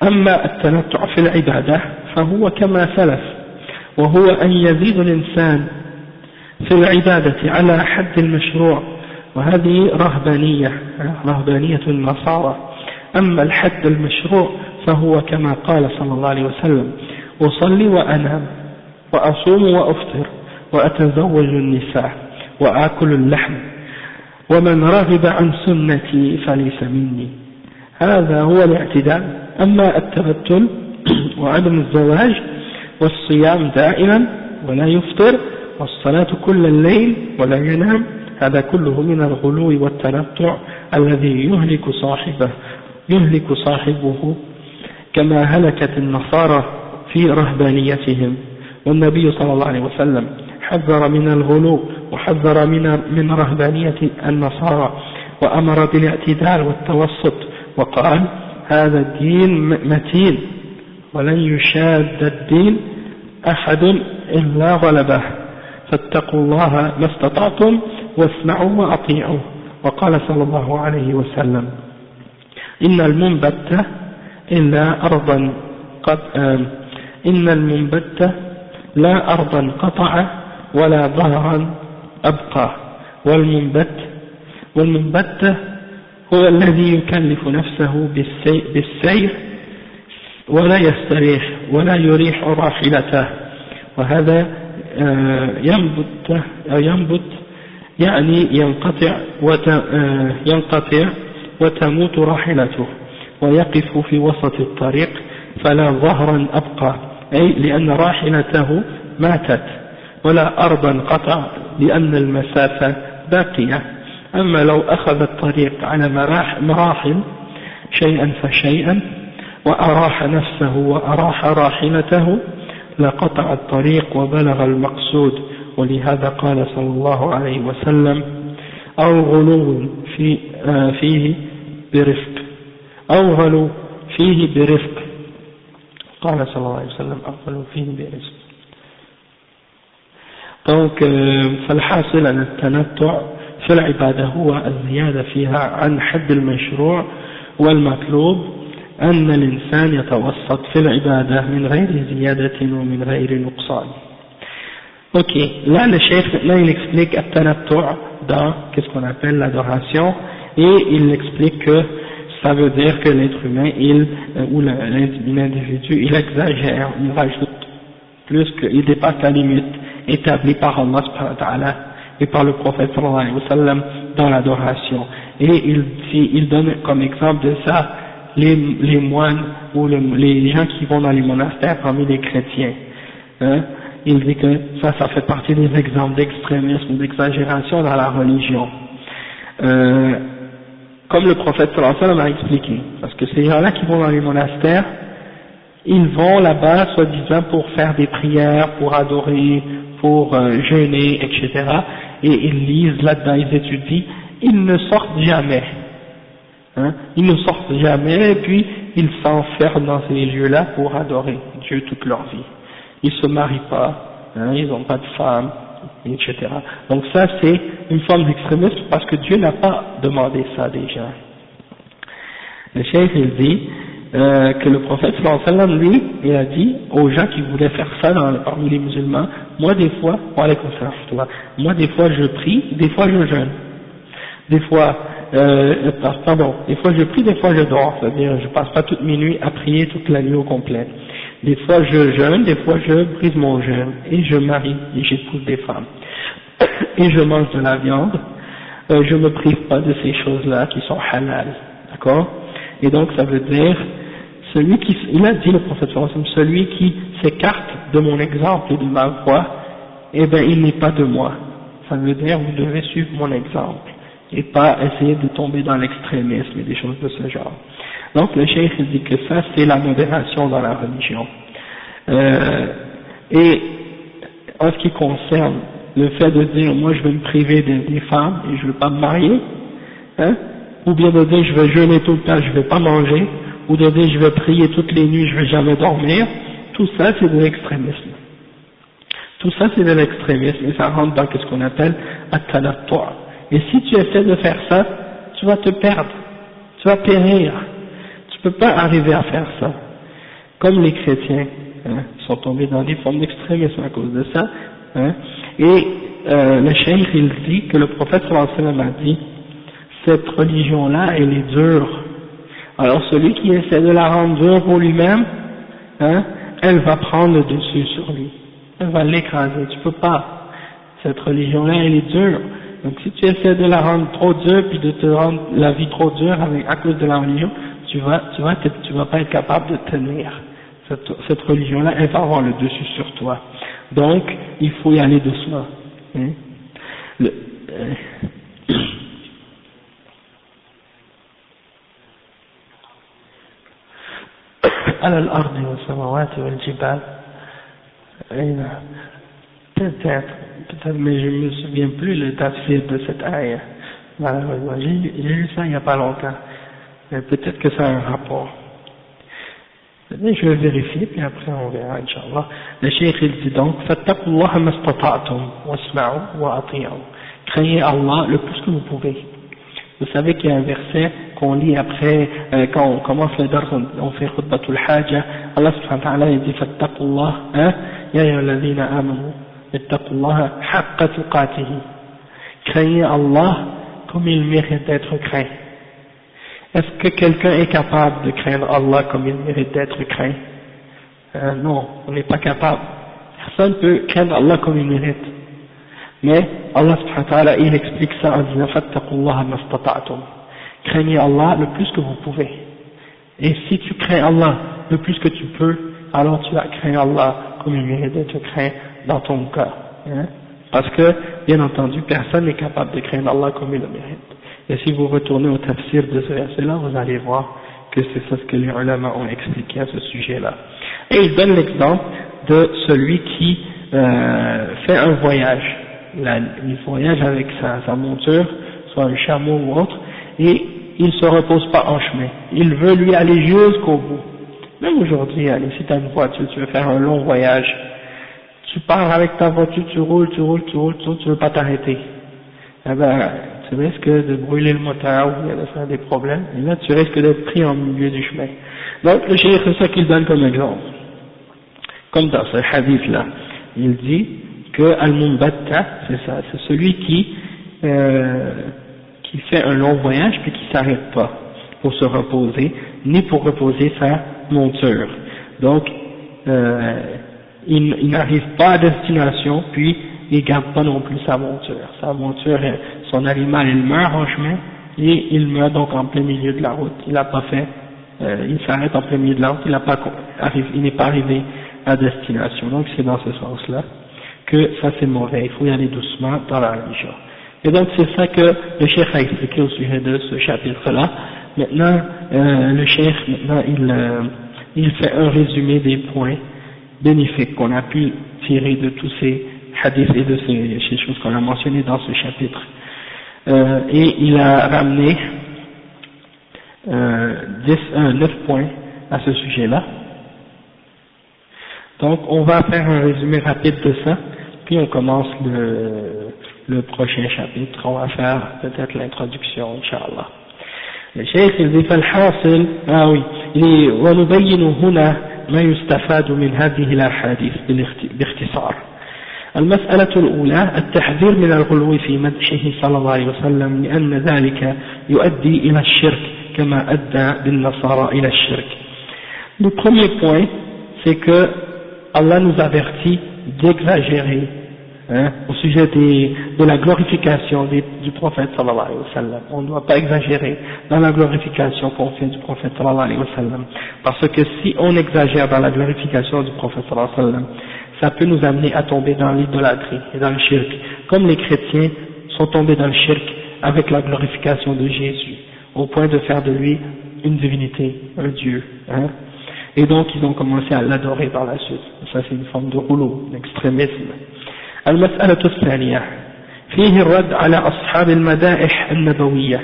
أما التنطع في العبادة فهو كما سلف، وهو أن يزيد الإنسان في العبادة على حد المشروع، وهذه رهبانية النصارى. أما الحد المشروع فهو كما قال صلى الله عليه وسلم: أصلي وأنام وأصوم وأفطر وأتزوج النساء وآكل اللحم ومن رغب عن سنتي فليس مني. هذا هو الاعتدال. أما التبتل وعدم الزواج والصيام دائما ولا يفطر والصلاة كل الليل ولا ينام، هذا كله من الغلو والتنطع الذي يهلك صاحبه كما هلكت النصارى في رهبانيتهم. والنبي صلى الله عليه وسلم حذر من الغلو وحذر من رهبانية النصارى وأمر بالاعتدال والتوسط، وقال: هذا الدين متين ولن يشاد الدين أحد إلا غلبه، فاتقوا الله ما استطعتم واسمعوا وأطيعوا. وقال صلى الله عليه وسلم: إن المنبت لا أرضا قطع ولا ظهرا أبقى، والمنبت هو الذي يكلف نفسه بالسير ولا يستريح ولا يريح راحلته، وهذا ينبت يعني ينقطع وتموت راحلته ويقف في وسط الطريق فلا ظهرا أبقى، أي لأن راحلته ماتت، ولا أرضا قطع لأن المسافة باقية. أما لو أخذ الطريق على مراحل شيئا فشيئا وأراح نفسه وأراح راحلته لقطع الطريق وبلغ المقصود ولهذا قال صلى الله عليه وسلم أو غلو فيه برفق أو غلو فيه برفق قال صلى الله عليه وسلم أو غلو فيه برفق. Donc فالحاصل أن التنطع في العبادة هو الزيادة فيها عن حد المشروع والمطلوب أن الإنسان يتوسط في العبادة من غير زيادة ومن غير نقصان. Ok, là le chef maintenant il explique التنطع dans qu'est-ce qu'on appelle l'adoration et il explique que ça veut dire que l'être humain ou l'individu il exagère, il rajoute plus qu'il dépasse la limite établie par Allah subhanahu wa ta'ala et par le prophète sallallahu alayhi wa sallam dans l'adoration. Et il donne comme exemple de ça les moines ou les gens qui vont dans les monastères parmi les chrétiens. Hein? Il dit que ça fait partie des exemples d'extrémisme ou d'exagération dans la religion. Comme le prophète sallallahu alayhi wa sallam a expliqué, parce que ces gens-là qui vont dans les monastères, ils vont là-bas soi-disant pour faire des prières, pour adorer, pour jeûner, etc. Et ils lisent là-dedans, ils étudient, ils ne sortent jamais. Hein? Ils ne sortent jamais et puis ils s'enferment dans ces lieux-là pour adorer Dieu toute leur vie. Ils se marient pas, hein? Ils n'ont pas de femme, etc. Donc ça c'est une forme d'extrémisme parce que Dieu n'a pas demandé ça déjà. Le cheikh il dit que le prophète sallallahu alayhi wa sallam lui il a dit aux gens qui voulaient faire ça parmi les musulmans, moi des fois je prie, des fois je jeûne, des fois des fois je prie, des fois je dors, c'est-à-dire je passe pas toute mes nuits à prier toute la nuit au complet. Des fois je jeûne, des fois je brise mon jeûne et je marie et j'épouse des femmes et je mange de la viande, je me prive pas de ces choses-là qui sont halal, d'accord? Et donc ça veut dire il a dit le prophète sallallahu alayhi wa sallam, celui qui s'écarte de mon exemple et de ma voie, eh ben il n'est pas de moi. Ça veut dire vous devez suivre mon exemple et pas essayer de tomber dans l'extrémisme et des choses de ce genre. Donc le cheikh il dit que ça c'est la modération dans la religion. Et en ce qui concerne le fait de dire moi je vais me priver des femmes et je ne veux pas me marier, hein, ou bien de dire je vais jeûner tout le temps, je ne vais pas manger, ou de dire je vais prier toutes les nuits, je ne vais jamais dormir, tout ça c'est de l'extrémisme. Tout ça c'est de l'extrémisme et ça rentre dans ce qu'on appelle at-tanattu'. Et si tu essaies de faire ça, tu vas te perdre, tu vas périr. Tu peux pas arriver à faire ça. Comme les chrétiens sont tombés dans des formes d'extrémisme à cause de ça. Hein, et le cheikh il dit que le prophète sallallahu alayhi wa sallam a dit cette religion-là elle est dure. Alors celui qui essaie de la rendre dure pour lui-même, hein, elle va prendre le dessus sur lui. Elle va l'écraser. Tu peux pas. Cette religion-là elle est dure. Donc si tu essaies de la rendre trop dure puis de te rendre la vie trop dure à cause de la religion, tu vas pas être capable de tenir. Cette religion-là, elle va avoir le dessus sur toi. Donc, il faut y aller doucement. Hein? على الأرض والسماوات والجبال. Peut-être, mais je me souviens plus le tafsir de cette ayah. Malheureusement, j'ai lu ça il n'y a pas longtemps. Mais peut-être que ça a un rapport. Mais je vais vérifier, puis après on verra, Inch'Allah. Le cheikh il dit donc, فَاتَّقُوا اللَّهَ مَا اسْتَطَعْتُمْ وَاسْمَعُوا وَأَطِيعُوا. Craignez Allah le plus que vous pouvez. Vous savez qu'il y a un verset qu'on lit après, quand on commence le dars, on fait khutbatul haja. Allah subhanahu wa ta'ala il dit, فَاتَّقُوا اللَّهَ يَا أَيُّهَا الَّذِينَ آمَنُوا اتَّقُوا اللَّهَ حَقَّ تُقَاتِهِ. Craignez Allah comme il mérite d'être craint. Est-ce que quelqu'un est capable de craindre Allah comme il mérite d'être craint? Non, on n'est pas capable. Personne ne peut craindre Allah comme il mérite. Mais Allah subhanahu wa ta'ala, il explique ça en disant fattaqullaha mastata'tum. Craignez Allah le plus que vous pouvez. Et si tu crains Allah le plus que tu peux, alors tu vas craindre Allah comme il mérite d'être craint dans ton cœur. Hein? Parce que, bien entendu, personne n'est capable de craindre Allah comme il le mérite. Et si vous retournez au tafsir de ce verset-là, vous allez voir que c'est ça ce que les ulama ont expliqué à ce sujet-là. Et il donne l'exemple de celui qui fait un voyage, il voyage avec sa monture, soit un chameau ou autre, et il ne se repose pas en chemin, il veut lui aller jusqu'au bout. Même aujourd'hui, si tu as une voiture, tu veux faire un long voyage, tu pars avec ta voiture, tu roules, tu veux pas t'arrêter. Eh ben, tu risques de brûler le moteur ou de faire des problèmes, et là tu risques d'être pris en milieu du chemin. Donc le cheikh, c'est ça qu'il donne comme exemple. Comme dans ce hadith-là, il dit que Al-Mumbatta, c'est ça, c'est celui qui fait un long voyage puis qui s'arrête pas pour se reposer, ni pour reposer sa monture. Donc, il n'arrive pas à destination, puis il garde pas non plus sa monture. Sa monture, son animal, il meurt en chemin, et il meurt donc en plein milieu de la route. Il n'a pas fait, il s'arrête en plein milieu de la route, il n'est pas arrivé à destination. Donc c'est dans ce sens-là que ça c'est mauvais. Il faut y aller doucement dans la religion. Et donc c'est ça que le cheikh a expliqué au sujet de ce chapitre-là. Maintenant, le cheikh, il fait un résumé des points bénéfiques qu'on a pu tirer de tous ces hadiths et de ces choses qu'on a mentionnées dans ce chapitre. Et il a ramené 9 points à ce sujet-là. Donc on va faire un résumé rapide de ça, puis on commence le prochain chapitre. On va faire peut-être l'introduction, Inch'Allah. Le cheikh il dit فالحاصل ونبين هنا ما يستفاد من هذه الأحاديث باختصار. المسألة الأولى التحذير من الغلو في مدحه صلى الله عليه وسلم لأن ذلك يؤدي إلى الشرك كما أدى بالنصارى إلى الشرك. Le premier point, c'est que Allah nous avertit d'exagérer au sujet de la glorification du prophète sallallahu alayhi wa sallam. On ne doit pas exagérer dans la glorification qu'on fait du prophète sallallahu alayhi wa sallam, parce que si on exagère dans la glorification du prophète sallallahu alayhi wa sallam, ça peut nous amener à tomber dans l'idolâtrie et dans le shirk, comme les chrétiens sont tombés dans le shirk avec la glorification de Jésus, au point de faire de lui une divinité, un Dieu. Et donc ils ont commencé à l'adorer par la suite. Ça c'est une forme de rouleau, d'extrémisme. المسألة الثانية فيه الرد على أصحاب المدائح النبوية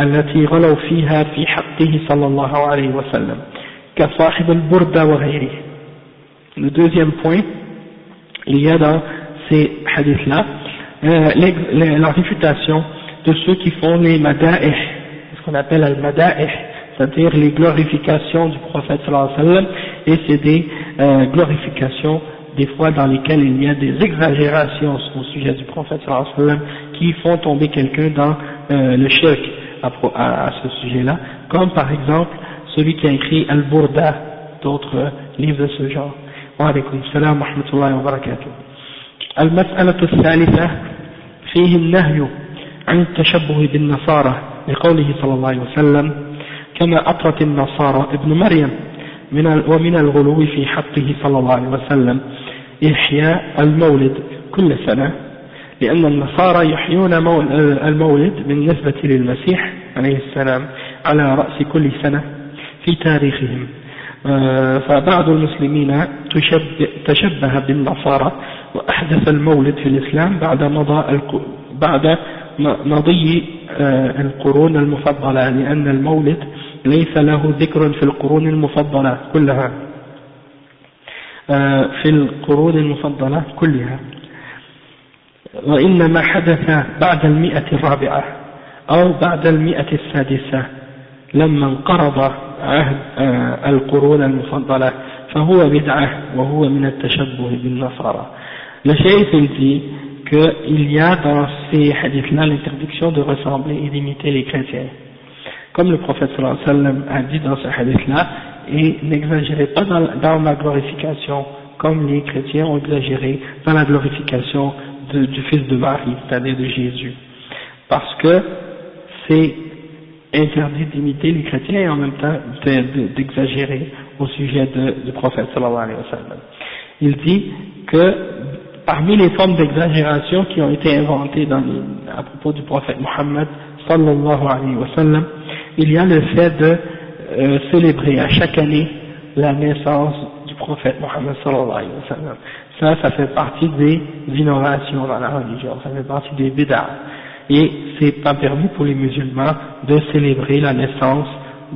التي غلوا فيها في حقه صلى الله عليه وسلم كصاحب البردة وغيره. Le deuxième point, il y a dans ces hadiths-là la réfutation de ceux qui font les mada'ih, ce qu'on appelle al-mada'ih, c'est-à-dire les glorifications du prophète sallallahu alayhi wa sallam, et c'est des glorifications des fois dans lesquelles il y a des exagérations au sujet du prophète sallallahu alayhi wa sallam qui font tomber quelqu'un dans le shirk à ce sujet-là, comme par exemple celui qui a écrit Al-Burda, d'autres livres de ce genre. Wa alaykum salam wa rahmatullahi wa barakatuh. المسألة الثالثة فيه النهي عن التشبه بالنصارى لقوله صلى الله عليه وسلم كما أطرت النصارى ابن مريم ومن الغلو في حقه صلى الله عليه وسلم إحياء المولد كل سنة لأن النصارى يحيون المولد بالنسبة للمسيح عليه السلام على رأس كل سنة في تاريخهم. فبعض المسلمين تشبه بالنصارى وأحدث المولد في الإسلام بعد مضي القرون المفضلة، لأن المولد ليس له ذكر في القرون المفضلة كلها وإنما حدث بعد 100 الرابعة أو بعد 100 السادسة لما انقرض عهد القرون المفضلة فهو بدعة وهو من التشبه بالنصارى. Le cheikh il dit qu'il y a dans ces hadiths-là l'interdiction de ressembler et d'imiter les chrétiens. Comme le prophète sallallahu alayhi wa sallam a dit dans ce hadith-là, et n'exagérez pas dans la glorification comme les chrétiens ont exagéré dans la glorification du fils de Marie, c'est-à-dire de Jésus. Parce que c'est interdit d'imiter les chrétiens et en même temps d'exagérer au sujet du prophète sallallahu alayhi wa sallam. Il dit que parmi les formes d'exagération qui ont été inventées à propos du prophète Muhammad sallallahu alayhi wa sallam, il y a le fait de célébrer à chaque année la naissance du prophète Mohammed sallallahu alayhi wa sallam. Ça fait partie des innovations dans la religion, ça fait partie des bid'ah. Et c'est pas permis pour les musulmans de célébrer la naissance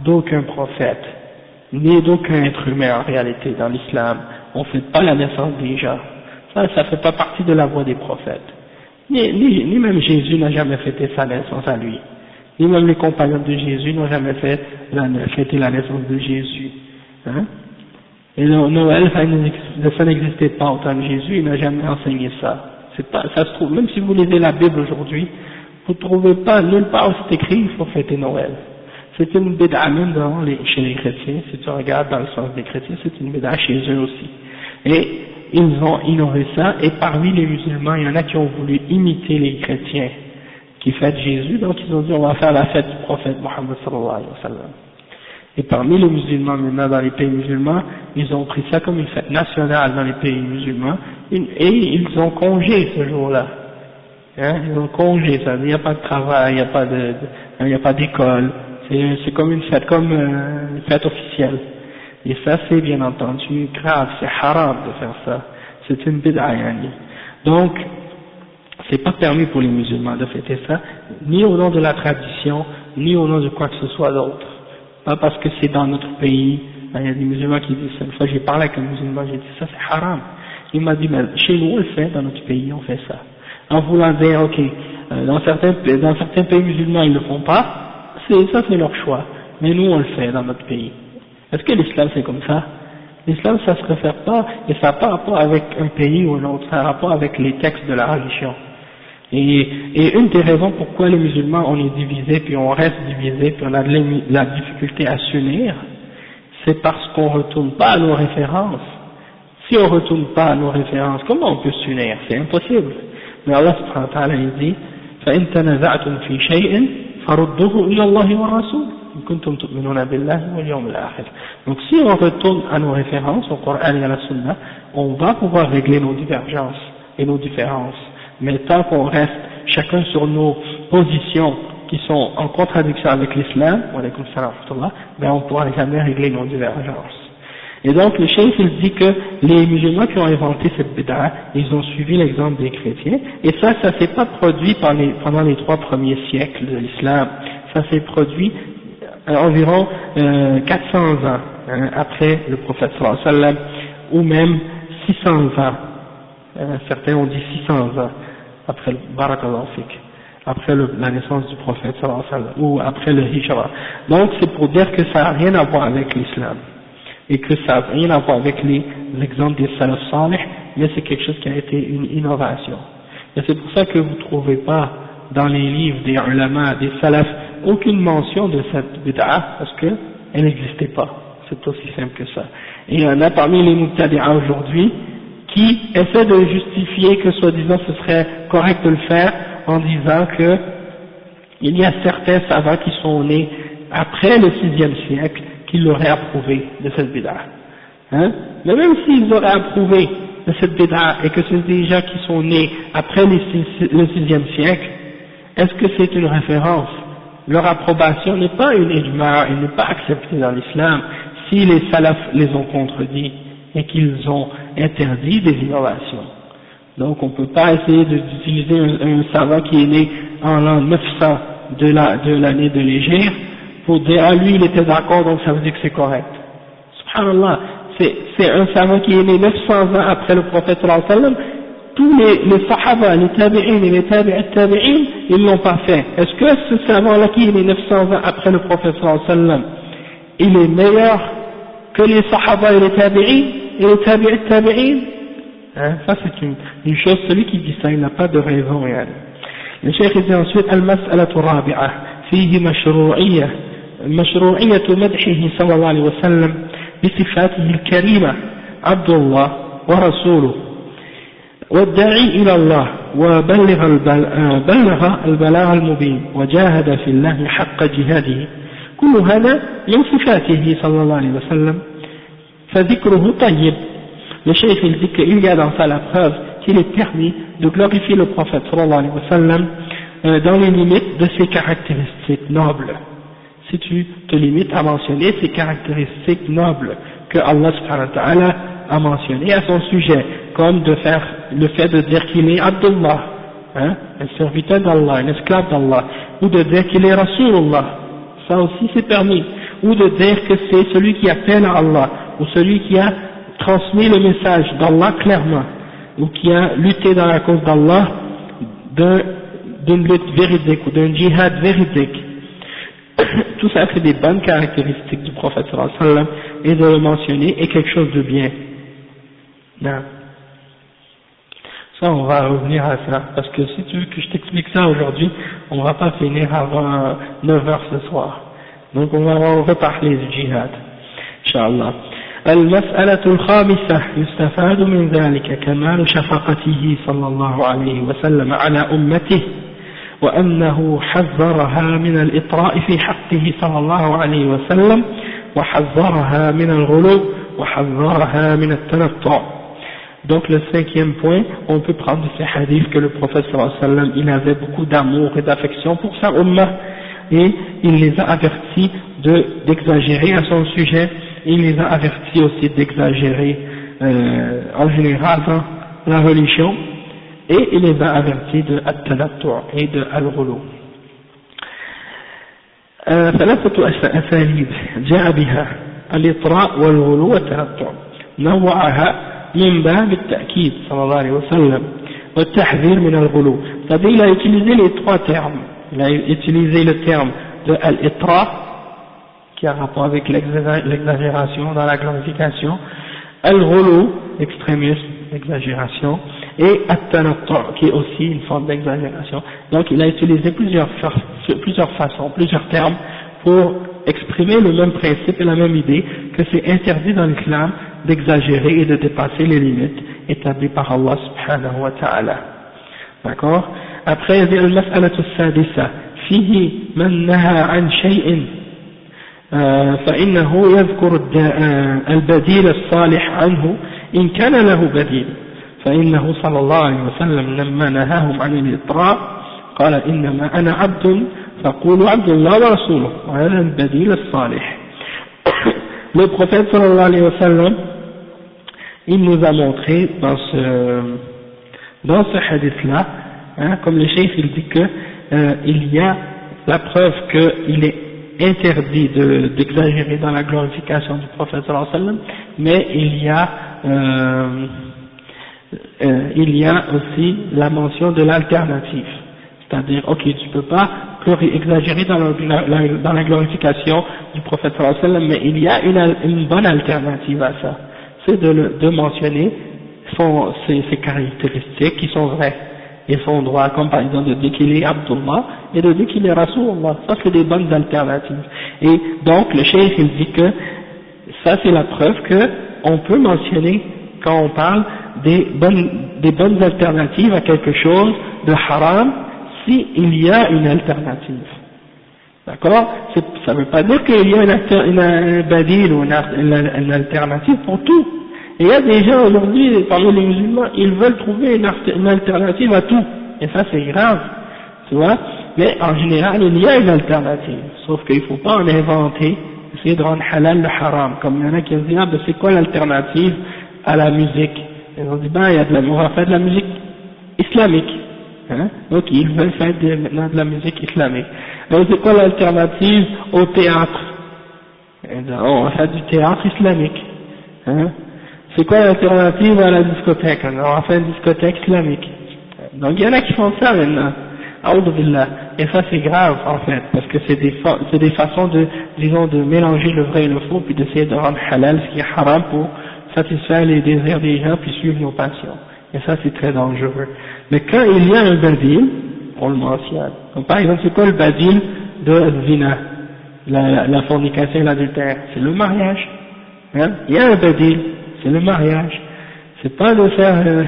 d'aucun prophète, ni d'aucun être humain en réalité dans l'islam. On ne fait pas la naissance des gens. Ça fait pas partie de la voie des prophètes. Ni même Jésus n'a jamais fêté sa naissance à lui. Ni même les compagnons de Jésus n'ont jamais fêté la naissance de Jésus. Hein? Et Noël, ça n'existait pas au temps de Jésus, il n'a jamais enseigné ça. Ça se trouve, même si vous lisez la Bible aujourd'hui, vous ne trouvez pas, nulle part où c'est écrit, il faut fêter Noël. C'est une bid'a même chez les chrétiens, si tu regardes dans le sens des chrétiens, c'est une bid'a chez eux aussi. Et ils ont innové ça, et parmi les musulmans, il y en a qui ont voulu imiter les chrétiens qui fêtent Jésus, donc ils ont dit on va faire la fête du prophète Mohammed sallallahu alayhi wa sallam. Et parmi les musulmans maintenant dans les pays musulmans, ils ont pris ça comme une fête nationale dans les pays musulmans, et ils ont congé ce jour-là. Hein, ils ont congé, ça, il n'y a pas de travail, il n'y a pas d'école, c'est comme une fête officielle. Et ça c'est bien entendu grave, c'est haram de faire ça, c'est une bid'a yani. Donc, c'est pas permis pour les musulmans de fêter ça, ni au nom de la tradition, ni au nom de quoi que ce soit d'autre. Pas parce que c'est dans notre pays, il y a des musulmans qui disent ça. Une fois j'ai parlé avec un musulman, j'ai dit ça c'est haram. Il m'a dit mais chez nous on le fait, dans notre pays on fait ça. En voulant dire ok, dans certains pays musulmans ils le font pas, ça c'est leur choix, mais nous on le fait dans notre pays. Est-ce que l'islam c'est comme ça? L'islam ça se réfère pas, et ça n'a pas rapport avec un pays ou un autre, ça a rapport avec les textes de la religion. Et une des raisons pourquoi les musulmans on est divisés, puis on reste divisés, puis on a de la difficulté à s'unir, c'est parce qu'on ne retourne pas à nos références. Si on ne retourne pas à nos références, comment on peut s'unir? C'est impossible. Mais Allah subhanahu wa ta'ala dit فَإِن تَنَزَعْتُمْ فِي شَيْءٍ فَرُدُّوهُ إِلَى اللَّهِ وَالرَّسُولِ إِن كُنتُمْ تُؤْمِنُونَ بِاللَّهِ وَالْيَوْمِ الْآخِرِ. Donc si on retourne à nos références, au Coran et à la Sunna, on va pouvoir régler nos divergences et nos différences. Mais tant qu'on reste chacun sur nos positions qui sont en contradiction avec l'islam, ben on ne pourra jamais régler nos divergences. Et donc le cheikh il dit que les musulmans qui ont inventé cette bid'a, ils ont suivi l'exemple des chrétiens, et ça s'est pas produit pendant les 3 premiers siècles de l'islam, ça s'est produit environ 400 ans après le prophète sallallahu alayhi wa sallam, ou même 600 ans, certains ont dit 600 ans après le barakallahu fik, après la naissance du prophète sallallahu alayhi wa sallam, ou après le hijra. Donc c'est pour dire que ça n'a rien à voir avec l'islam, et que ça n'a rien à voir avec l'exemple des salaf salih, mais c'est quelque chose qui a été une innovation. Et c'est pour ça que vous ne trouvez pas dans les livres des ulama, des salaf, aucune mention de cette bid'a, parce qu'elle n'existait pas. C'est aussi simple que ça. Et il y en a parmi les mubtadi'a aujourd'hui qui essaient de justifier que soi-disant ce serait correct de le faire en disant que il y a certains savants qui sont nés après le 6e siècle qui l'auraient approuvé de cette bid'a. Hein? Mais même s'ils auraient approuvé de cette bid'a et que c'est des gens qui sont nés après le 6e siècle, est-ce que c'est une référence? Leur approbation n'est pas une ijma', elle n'est pas acceptée dans l'islam si les salafs les ont contredits et qu'ils ont interdit des innovations. Donc on ne peut pas essayer d'utiliser un savant qui est né en l'an 900 de l'année de l'Hégire pour dire ah lui il était d'accord donc ça veut dire que c'est correct. Subhanallah, c'est un savant qui est né 900 ans après le prophète sallallahu alayhi wa sallam. Tous les sahaba, les tabi'in et les tabi'in, ils l'ont pas fait. Est-ce que ce savant-là qui est né 900 ans après le prophète sallallahu alayhi wa sallam, il est meilleur que les sahaba et les tabi'in et les tabi'in? Hein, ça c'est une chose, celui qui dit ça, il n'a pas de raison. Yani. Le cheikh dit ensuite, al-mas'alatu rabi'a, fihi mashru'iyya مدحه صلى الله عليه وسلم بصفاته الكريمة عبد الله ورسوله والداعي إلى الله وبلغ البلاغ المبين وجاهد في الله حق جهاده كل هذا من صفاته صلى الله عليه وسلم فذكره طيب. Le cheikh il dit qu'il y a dans ça la preuve qu'il est permis de glorifier le prophète sallallahu alayhi wa sallam dans les limites de ses caractéristiques nobles. Si tu te limites à mentionner ces caractéristiques nobles que Allah subhanahu wa ta'ala à mentionner à son sujet, comme de faire le fait de dire qu'il est Abdullah, un serviteur d'Allah, un esclave d'Allah, ou de dire qu'il est Rasulullah, ça aussi c'est permis, ou de dire que c'est celui qui appelle à Allah, ou celui qui a transmis le message d'Allah clairement, ou qui a lutté dans la cause d'Allah d'une lutte véridique ou d'un djihad véridique. Tout ça c'est des bonnes caractéristiques du prophète sallallahu alayhi wa sallam, et de le mentionner est quelque chose de bien. Non. Ça on va revenir à ça, parce que si tu veux que je t'explique ça aujourd'hui, on va pas finir avant 9h ce soir. Donc on va reparler du djihad, Inch'Allah. المسألة الخامسة يستفاد من ذلك كمال شفقته صلى الله عليه وسلم على أمته وأنه حذرها من الإطراء في حقه صلى الله عليه وسلم وحذرها من الغلو وحذرها من التنطع. Donc le cinquième point, on peut prendre de ces hadiths que le prophète sallallahu alayhi wa sallam, il avait beaucoup d'amour et d'affection pour sa ummah, et il les a avertis d'exagérer à son sujet. Il les a avertis aussi d'exagérer en général dans la religion, et il les a avertis de at-talattu' et de al-ghulu. ثلاثة أساليب جاء بها الإطراء والغلو والتنطع نوعها من باب التأكيد صلى الله عليه وسلم والتحذير من الغلو. C'est-à-dire il a utilisé les trois termes. Il a utilisé le terme de al-itra, qui a rapport avec l'exagération dans la glorification, al-ghulu, l'extrémisme, l'exagération, et at-tanattu' qui est aussi une forme d'exagération. Donc il a utilisé plusieurs façons, plusieurs termes pour exprimer le même principe et la même idée, que c'est interdit dans l'islam d'exagérer et de dépasser les limites établies par Allah subhanahu wa ta'ala. D'accord? Après il y a al-mas'alatu as-sadisa fihi man naha an shay'in فإنه يذكر البديل الصالح عنه إن كان له بديل، فإنه صلى الله عليه وسلم لما نهاهم عن الإطراء قال إنما أنا عبد فقولوا عبد الله ورسوله وهذا البديل الصالح. Le prophète sallallahu alayhi wa sallam, il nous a montré dans ce hadith-là, comme le cheikh il dit que il y a la preuve qu'il est interdit d'exagérer dans la glorification du prophète sallallahu alayhi wa sallam, mais il y a aussi la mention de l'alternative, c'est-à-dire ok tu peux pas exagérer dans la glorification du prophète sallallahu alayhi wa sallam, mais il y a une bonne alternative à ça, c'est de mentionner ses caractéristiques qui sont vraies et son droit, comme par exemple de dire qu'il est Abdullah et de dire qu'il est Rasulullah. Ça c'est des bonnes alternatives. Et donc le cheikh il dit que ça c'est la preuve que on peut mentionner quand on parle des bonnes alternatives à quelque chose de haram si il y a une alternative. D'accord? Ça ne veut pas dire qu'il y a une badil ou une alternative pour tout. Et il y a des gens aujourd'hui, parmi les musulmans, ils veulent trouver une alternative à tout. Et ça c'est grave, tu vois. Mais en général, il y a une alternative. Sauf qu'il ne faut pas en inventer, essayer de rendre halal le haram. Comme il y en a qui disent, ah ben c'est quoi l'alternative à la musique? Ils ont dit, ben on va faire de la musique islamique. Donc ils veulent faire maintenant de la musique islamique. Donc c'est quoi l'alternative au théâtre? On va faire du théâtre islamique. C'est quoi l'alternative à la discothèque? On va faire une discothèque islamique. Donc il y en a qui font ça maintenant. A'udhu-billah. Et ça c'est grave en fait, parce que c'est des façons de mélanger le vrai et le faux, puis d'essayer de rendre halal ce qui est haram pour satisfaire les désirs des gens, puis suivre nos passions. Et ça c'est très dangereux. Mais quand il y a un badil, on le mentionne. Donc par exemple, c'est quoi le badil de zina, la fornication et l'adultère? C'est le mariage. Il y a un badil, c'est le mariage. C'est pas de faire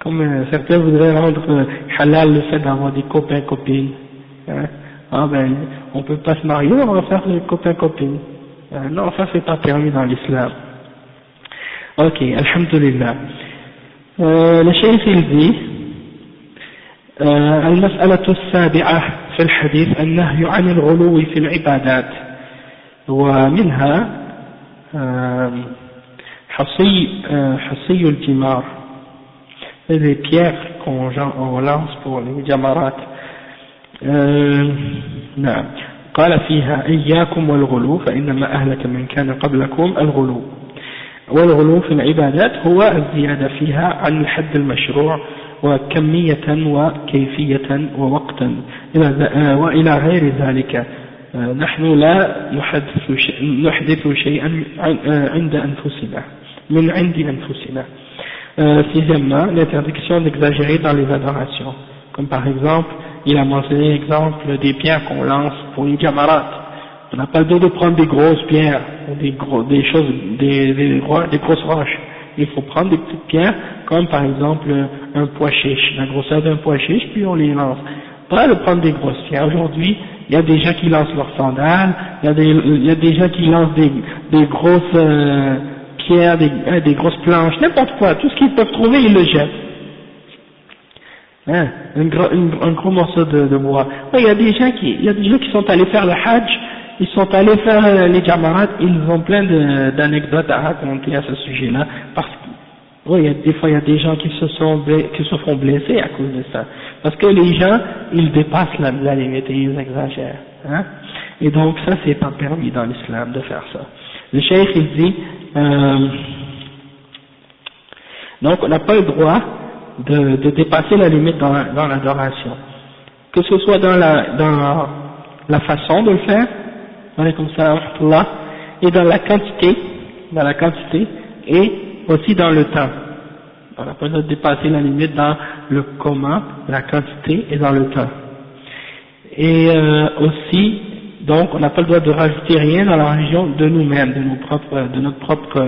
comme certains voudraient rendre halal le fait d'avoir des copains-copines. Ah ben, on peut pas se marier, on va faire des copains-copines. Non, ça c'est pas permis dans l'islam. Ok, alhamdulillah. Le cheikh il dit المسألة السابعة في الحديث النهي عن الغلو في العبادات ومنها حصي الجمار, c'est des pierres qu'on lance pour les jamarat. نعم. قال فيها إياكم والغلو فإنما أهلك من كان قبلكم الغلو. والغلو في العبادات هو الزيادة فيها عن الحد المشروع وكمية وكيفية ووقتا وإلى غير ذلك. نحن لا نحدث شيئا عند أنفسنا من عند أنفسنا. Sixièmement, l'interdiction d'exagérer dans les adorations. Comme par exemple, il a mentionné l'exemple des pierres qu'on lance pour les jamarat. On n'a pas le droit de prendre des grosses pierres ou des grosses roches. Il faut prendre des petites pierres, comme par exemple un pois chiche, la grosseur d'un pois chiche, puis on les lance. Pas de prendre des grosses pierres. Aujourd'hui, il y a des gens qui lancent leurs sandales, il y a des gens qui lancent des grosses pierres, des grosses planches, n'importe quoi. Tout ce qu'ils peuvent trouver, ils le jettent. Hein, un gros morceau de bois. Ouais, il y a des gens qui sont allés faire le hajj, ils sont allés faire les jamarat, ils ont plein d'anecdotes à raconter à ce sujet-là, parce que des fois il y a des gens qui se font blesser à cause de ça, parce que les gens ils dépassent la limite et ils exagèrent, hein, et donc ça c'est pas permis dans l'islam de faire ça. Le cheikh il dit donc on n'a pas le droit de dépasser la limite dans l'adoration, que ce soit dans la façon de le faire, et dans la quantité et aussi dans le temps. On n'a pas le droit de dépasser la limite dans le comment, la quantité et dans le temps. Et aussi, donc on n'a pas le droit de rajouter rien dans la religion de nous-mêmes, de notre propre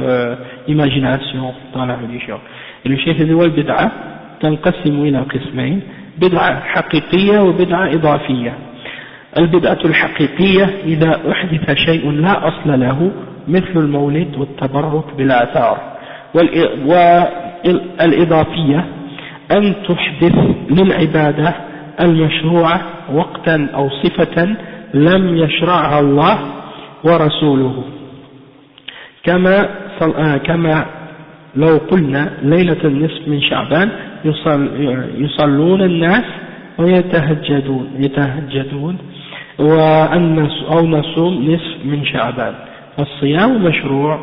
imagination dans la religion. Et le chef dit والبدعة تنقسم إلى قسمين بدعة حقيقية وبدعة إضافية. البدعة الحقيقية إذا أحدث شيء لا أصل له مثل المولد والتبرك بالآثار، والإضافية أن تحدث للعبادة المشروعة وقتا أو صفة لم يشرعها الله ورسوله، كما لو قلنا ليلة النصف من شعبان يصلون الناس ويتهجدون أو نصوم نصف من شعبان. الصيام مشروع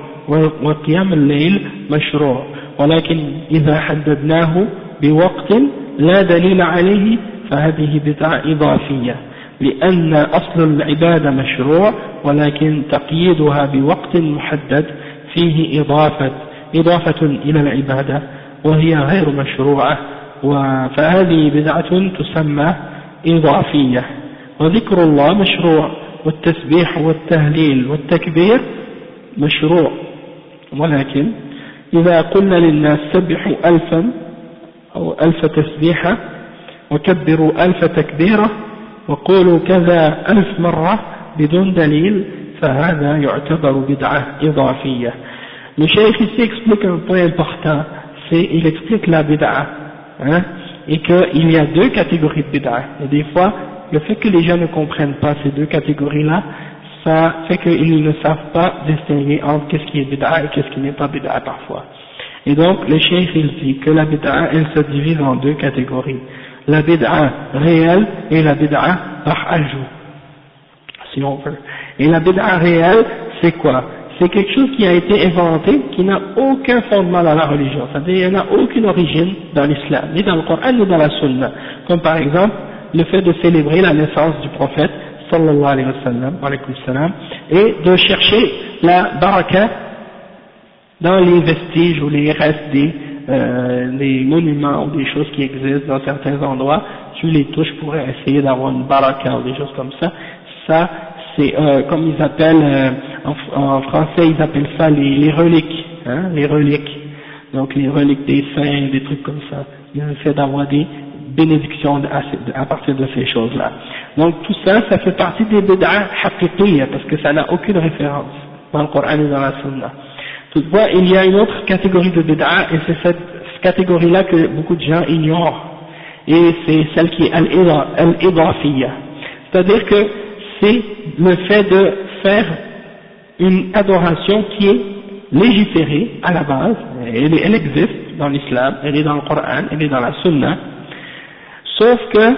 وقيام الليل مشروع، ولكن إذا حددناه بوقت لا دليل عليه فهذه بدعة إضافية، لأن أصل العبادة مشروع ولكن تقييدها بوقت محدد فيه إضافة إلى العبادة وهي غير مشروعة، فهذه بدعة تسمى إضافية. وذكر الله مشروع والتسبيح والتهليل والتكبير مشروع، ولكن إذا قلنا للناس سبحوا 1000 أو 1000 تسبيحة وكبروا 1000 تكبيرة وقولوا كذا 1000 مرة بدون دليل فهذا يعتبر بدعة إضافية. Le cheikh ici explique un point important, il explique la bid'a, hein, et qu'il y a deux catégories de bid'a. Et des fois, le fait que les gens ne comprennent pas ces deux catégories-là, ça fait qu'ils ne savent pas distinguer entre qu'est-ce qui est bid'a et qu'est-ce qui n'est pas bid'a parfois. Et donc, le cheikh il dit que la bid'a, elle se divise en deux catégories. La bid'a réelle et la bid'a par ajout, si on veut. Et la bid'a réelle, c'est quoi? C'est quelque chose qui a été inventé, qui n'a aucun fondement dans la religion, c'est-à-dire il n'y a aucune origine dans l'islam, ni dans le Coran, ni dans la Sunna. Comme par exemple, le fait de célébrer la naissance du prophète, sallallahu alayhi wa sallam, et de chercher la baraka dans les vestiges ou les restes des monuments ou des choses qui existent dans certains endroits. Tu les touches pour essayer d'avoir une baraka ou des choses comme ça. Ça, c'est comme ils appellent, en français ils appellent ça les reliques, hein, les reliques. Donc les reliques des saints, des trucs comme ça. Ils essaient d'avoir des bénédictions à partir de ces choses-là. Donc tout ça, ça fait partie des bid'a haqiqiyya, parce que ça n'a aucune référence dans le Coran et dans la Sunna. Toutefois, il y a une autre catégorie de bid'a, et c'est cette catégorie-là que beaucoup de gens ignorent, et c'est celle qui est al-idafiyya. C'est-à-dire que c'est le fait de faire une adoration qui est légiférée à la base, elle existe dans l'islam, elle est dans le Coran, elle est dans la Sunna, sauf que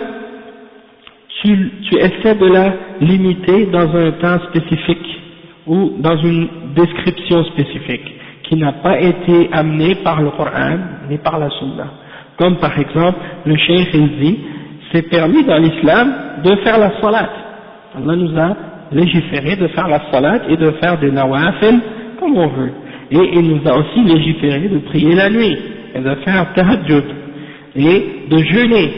tu essaies de la limiter dans un temps spécifique ou dans une description spécifique qui n'a pas été amenée par le Coran ni par la Sunna. Comme par exemple, le cheikh il dit, c'est permis dans l'islam de faire la salat. Allah nous a légiféré de faire la salat et de faire des nawafil comme on veut. Et il nous a aussi légiféré de prier la nuit et de faire tahajjud et de jeûner.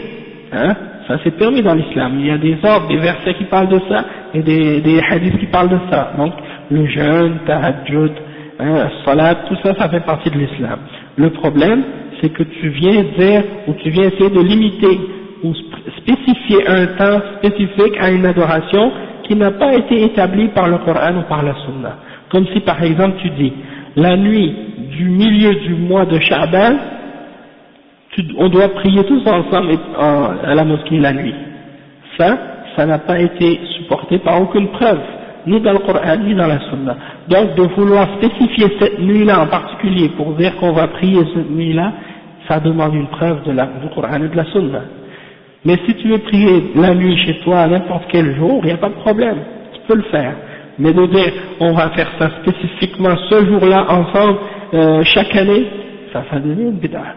Hein? Ça c'est permis dans l'islam. Il y a des ordres, des versets qui parlent de ça et des hadiths qui parlent de ça. Donc le jeûne, tahajjud, salat, tout ça, ça fait partie de l'islam. Le problème, c'est que tu viens dire ou tu viens essayer de limiter ou spécifier un temps spécifique à une adoration qui n'a pas été établie par le Coran ou par la Sunna. Comme si par exemple tu dis, la nuit du milieu du mois de Sha'ban, on doit prier tous ensemble à la mosquée la nuit. Ça n'a pas été supporté par aucune preuve, ni dans le Coran, ni dans la Sunna. Donc de vouloir spécifier cette nuit-là en particulier pour dire qu'on va prier cette nuit-là, ça demande une preuve du Coran et de la Sunna. Mais si tu veux prier la nuit chez toi à n'importe quel jour, il n'y a pas de problème, tu peux le faire. Mais de dire on va faire ça spécifiquement ce jour-là ensemble chaque année, ça devient une bid'a.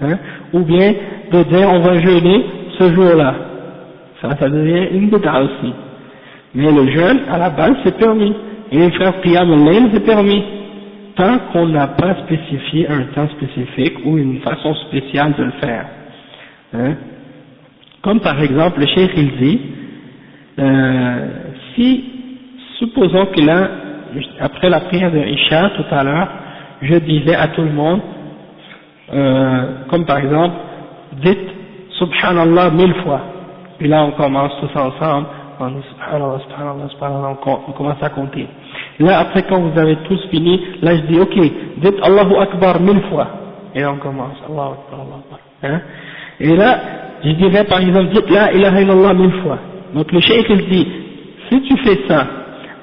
Hein? Ou bien de dire on va jeûner ce jour-là, ça devient une bid'a aussi. Mais le jeûne à la base c'est permis, et faire qiyam al-layl c'est permis, tant qu'on n'a pas spécifié un temps spécifique ou une façon spéciale de le faire. Hein? Comme par exemple le cheikh il dit, si supposons que là, après la prière de Isha tout à l'heure, je disais à tout le monde, comme par exemple, dites Subhanallah 1000 fois, puis là on commence tous ensemble, on dit Subhanallah, Subhanallah, Subhanallah, on commence à compter. Là après quand vous avez tous fini, là je dis ok, dites Allahu Akbar 1000 fois, et là on commence, Allahu Akbar, Allahu Akbar. Hein? Et là, je dirais par exemple, dites La ilaha illallah 1000 fois. Donc le cheikh il dit, si tu fais ça,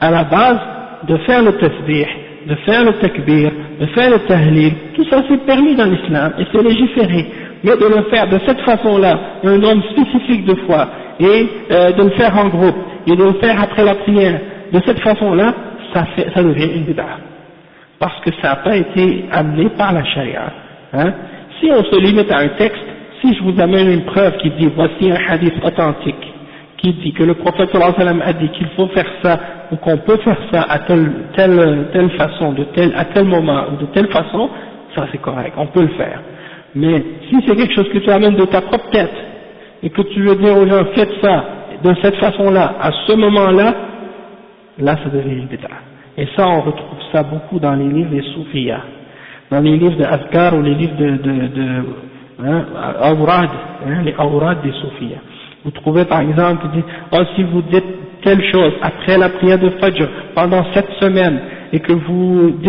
à la base de faire le tasbih, de faire le takbir, de faire le tahlil, tout ça c'est permis dans l'islam et c'est légiféré. Mais de le faire de cette façon-là, un nombre spécifique de fois, et de le faire en groupe, et de le faire après la prière, de cette façon-là, ça devient une bid'a. Parce que ça n'a pas été amené par la charia. Hein? Si on se limite à un texte, si je vous amène une preuve qui dit voici un hadith authentique, qui dit que le prophète sallallahu alayhi wa sallam a dit qu'il faut faire ça ou qu'on peut faire ça à telle façon, à tel moment ou de telle façon, ça c'est correct, on peut le faire. Mais si c'est quelque chose que tu amènes de ta propre tête et que tu veux dire aux gens faites ça de cette façon-là, à ce moment-là, là ça devient une bid'a. Et ça on retrouve ça beaucoup dans les livres des soufiyas, dans les livres de Azkar ou les livres Awrad, les Awrad des soufiyas. Vous trouvez par exemple, si vous dites telle chose après la prière de Fajr pendant 7 semaines et que vous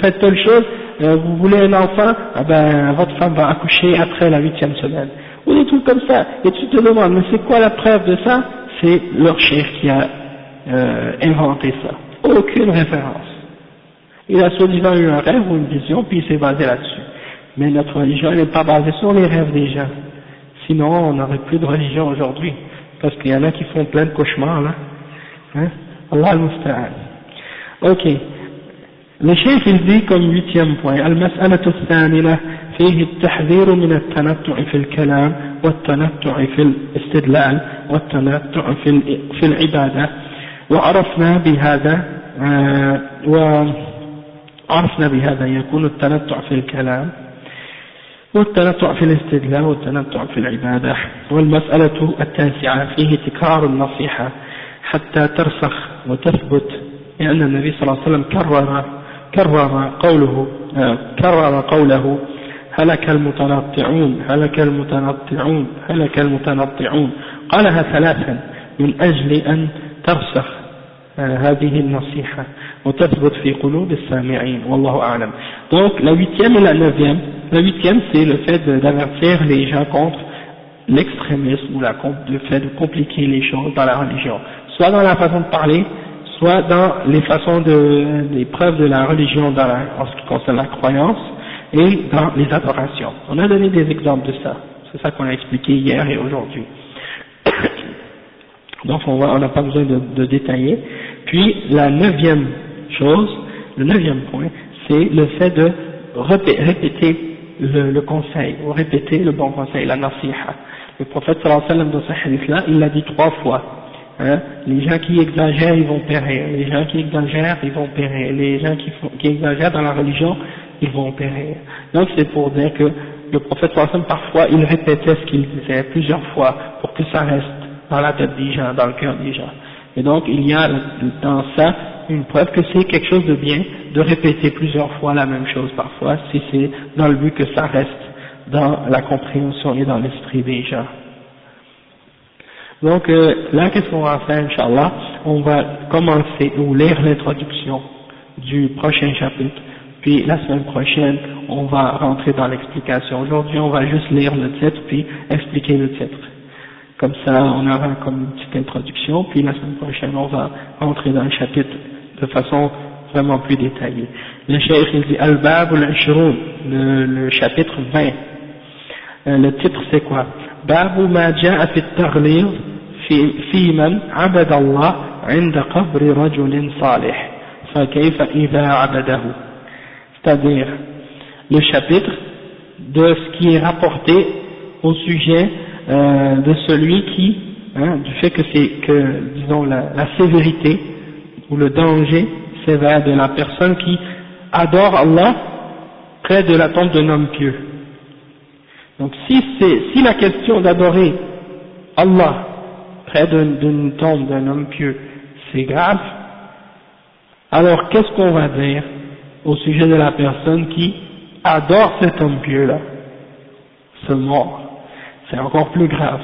faites telle chose, vous voulez un enfant, votre femme va accoucher après la 8e semaine. Ou des trucs comme ça. Et tu te demandes, mais c'est quoi la preuve de ça? C'est leur cheikh qui a inventé ça. Aucune référence. Il a soi-disant eu un rêve ou une vision, puis il s'est basé là-dessus. Mais notre religion n'est pas basée sur les rêves des gens. Sinon, on n'aurait plus de religion aujourd'hui. Parce qu'il y en a qui font plein de cauchemars, là. Hein? Allah al-Musta'an. Ok. Le cheikh, il dit comme 8e point, Al-Mas'alatu al-Thamina, فيه التحذير من التنطع في الكلام والتنطع في الاستدلال والتنطع في العبادة وعرفنا بهذا يكون التنطع في الكلام والتنطع في الاستدلال والتنطع في العبادة. والمسألة التاسعة فيه تكرار النصيحة حتى ترسخ وتثبت، لأن النبي صلى الله عليه وسلم كرر قوله هلك المتنطعون هلك المتنطعون هلك المتنطعون، قالها 3 من أجل أن ترسخ هذه النصيحة وتثبت في قلوب السامعين والله أعلم. Donc la 8e et la 9e, la 8e c'est le fait d'avertir les gens contre l'extrémisme ou le fait de compliquer les choses dans la religion, soit dans la façon de parler, soit dans les façons les preuves de la religion en ce qui concerne la croyance et dans les adorations. On a donné des exemples de ça. C'est ça qu'on a expliqué hier et aujourd'hui. Donc on n'a pas besoin de détailler. Puis la neuvième chose, le neuvième point, c'est le fait de répéter le conseil, ou répéter le bon conseil, la nasiha. Le prophète sallallahu alayhi wa sallam dans ce hadith-là, il l'a dit 3 fois. Hein, les gens qui exagèrent, ils vont périr. Les gens qui exagèrent, ils vont périr. Les gens qui exagèrent dans la religion, ils vont périr. Donc c'est pour dire que le prophète sallallahu alayhi wa sallam, parfois, il répétait ce qu'il disait plusieurs fois pour que ça reste dans la tête des gens, dans le cœur des gens. Et donc il y a dans ça une preuve que c'est quelque chose de bien de répéter plusieurs fois la même chose parfois, si c'est dans le but que ça reste dans la compréhension et dans l'esprit des gens. Donc là, qu'est-ce qu'on va faire, Inch'Allah? On va commencer ou lire l'introduction du prochain chapitre, puis la semaine prochaine, on va rentrer dans l'explication. Aujourd'hui, on va juste lire le titre, puis expliquer le titre. Comme ça, on aura comme une petite introduction, puis la semaine prochaine, on va rentrer dans le chapitre de façon vraiment plus détaillée. Le cheikh, il dit Al-Bab al-Ashrun, le chapitre 20. Le titre, c'est quoi? Babu ma ja'a fi at-taghlid fi man 'abada Allah 'inda qabri rajulin salih, fa kayfa idha 'abadahu. C'est-à-dire, le chapitre de ce qui est rapporté au sujet de celui qui, du fait que disons la sévérité ou le danger sévère de la personne qui adore Allah près de la tombe d'un homme pieux. Donc si la question d'adorer Allah près d'une tombe d'un homme pieux c'est grave, alors qu'est-ce qu'on va dire au sujet de la personne qui adore cet homme pieux là, ce mort? C'est encore plus grave.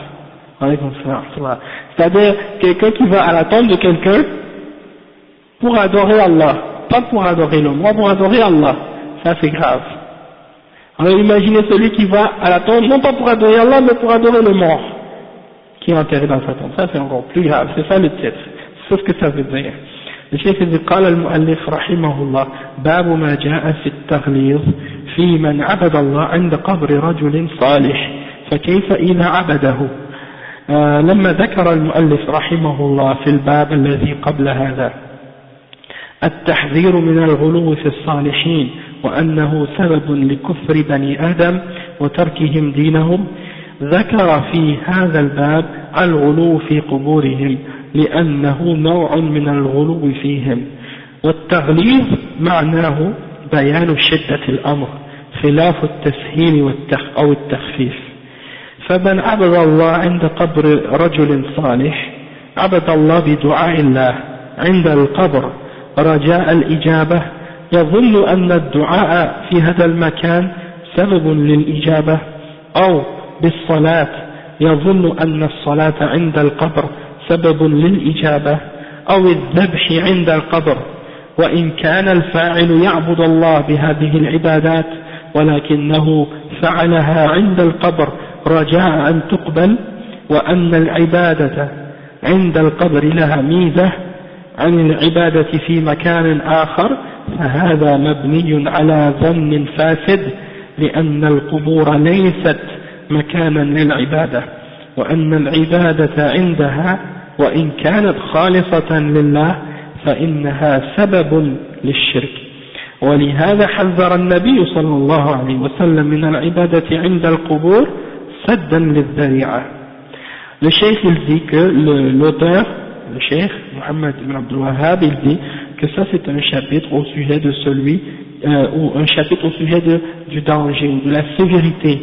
C'est-à-dire quelqu'un qui va à la tombe de quelqu'un pour adorer Allah, pas pour adorer le mort, pour adorer Allah. Ça c'est grave. Alors imaginez celui qui va à la tombe, non pas pour adorer Allah, mais pour adorer le mort, qui est enterré dans sa tombe. Ça c'est encore plus grave, c'est ça le titre. C'est ce que ça veut dire. Le cheikh dit, قال المؤلف رحمه الله باب ما جاء في التغليظ في من عبد الله عند قبر رجل صالح فكيف إذا عبده. لما ذكر المؤلف رحمه الله في الباب الذي قبل هذا التحذير من الغلو في الصالحين وأنه سبب لكفر بني آدم وتركهم دينهم، ذكر في هذا الباب الغلو في قبورهم لأنه نوع من الغلو فيهم. والتغليظ معناه بيان شدة الأمر خلاف التسهيل أو التخفيف. فمن عبد الله عند قبر رجل صالح عبد الله بدعاء الله عند القبر رجاء الإجابة، يظن أن الدعاء في هذا المكان سبب للإجابة، أو بالصلاة يظن أن الصلاة عند القبر سبب للإجابة، أو الذبح عند القبر، وإن كان الفاعل يعبد الله بهذه العبادات ولكنه فعلها عند القبر رجاء أن تقبل، وأن العبادة عند القبر لها ميزة عن العبادة في مكان آخر، فهذا مبني على ظن فاسد، لأن القبور ليست مكانا للعبادة، وأن العبادة عندها وإن كانت خالصة لله فإنها سبب للشرك. ولهذا حذر النبي صلى الله عليه وسلم من العبادة عند القبور سدا للذريعة. Le cheikh il dit que l'auteur, le cheikh Mohammed ibn Abdul Wahhab, il dit que ça c'est un chapitre au sujet de celui, ou un chapitre au sujet du danger ou de la sévérité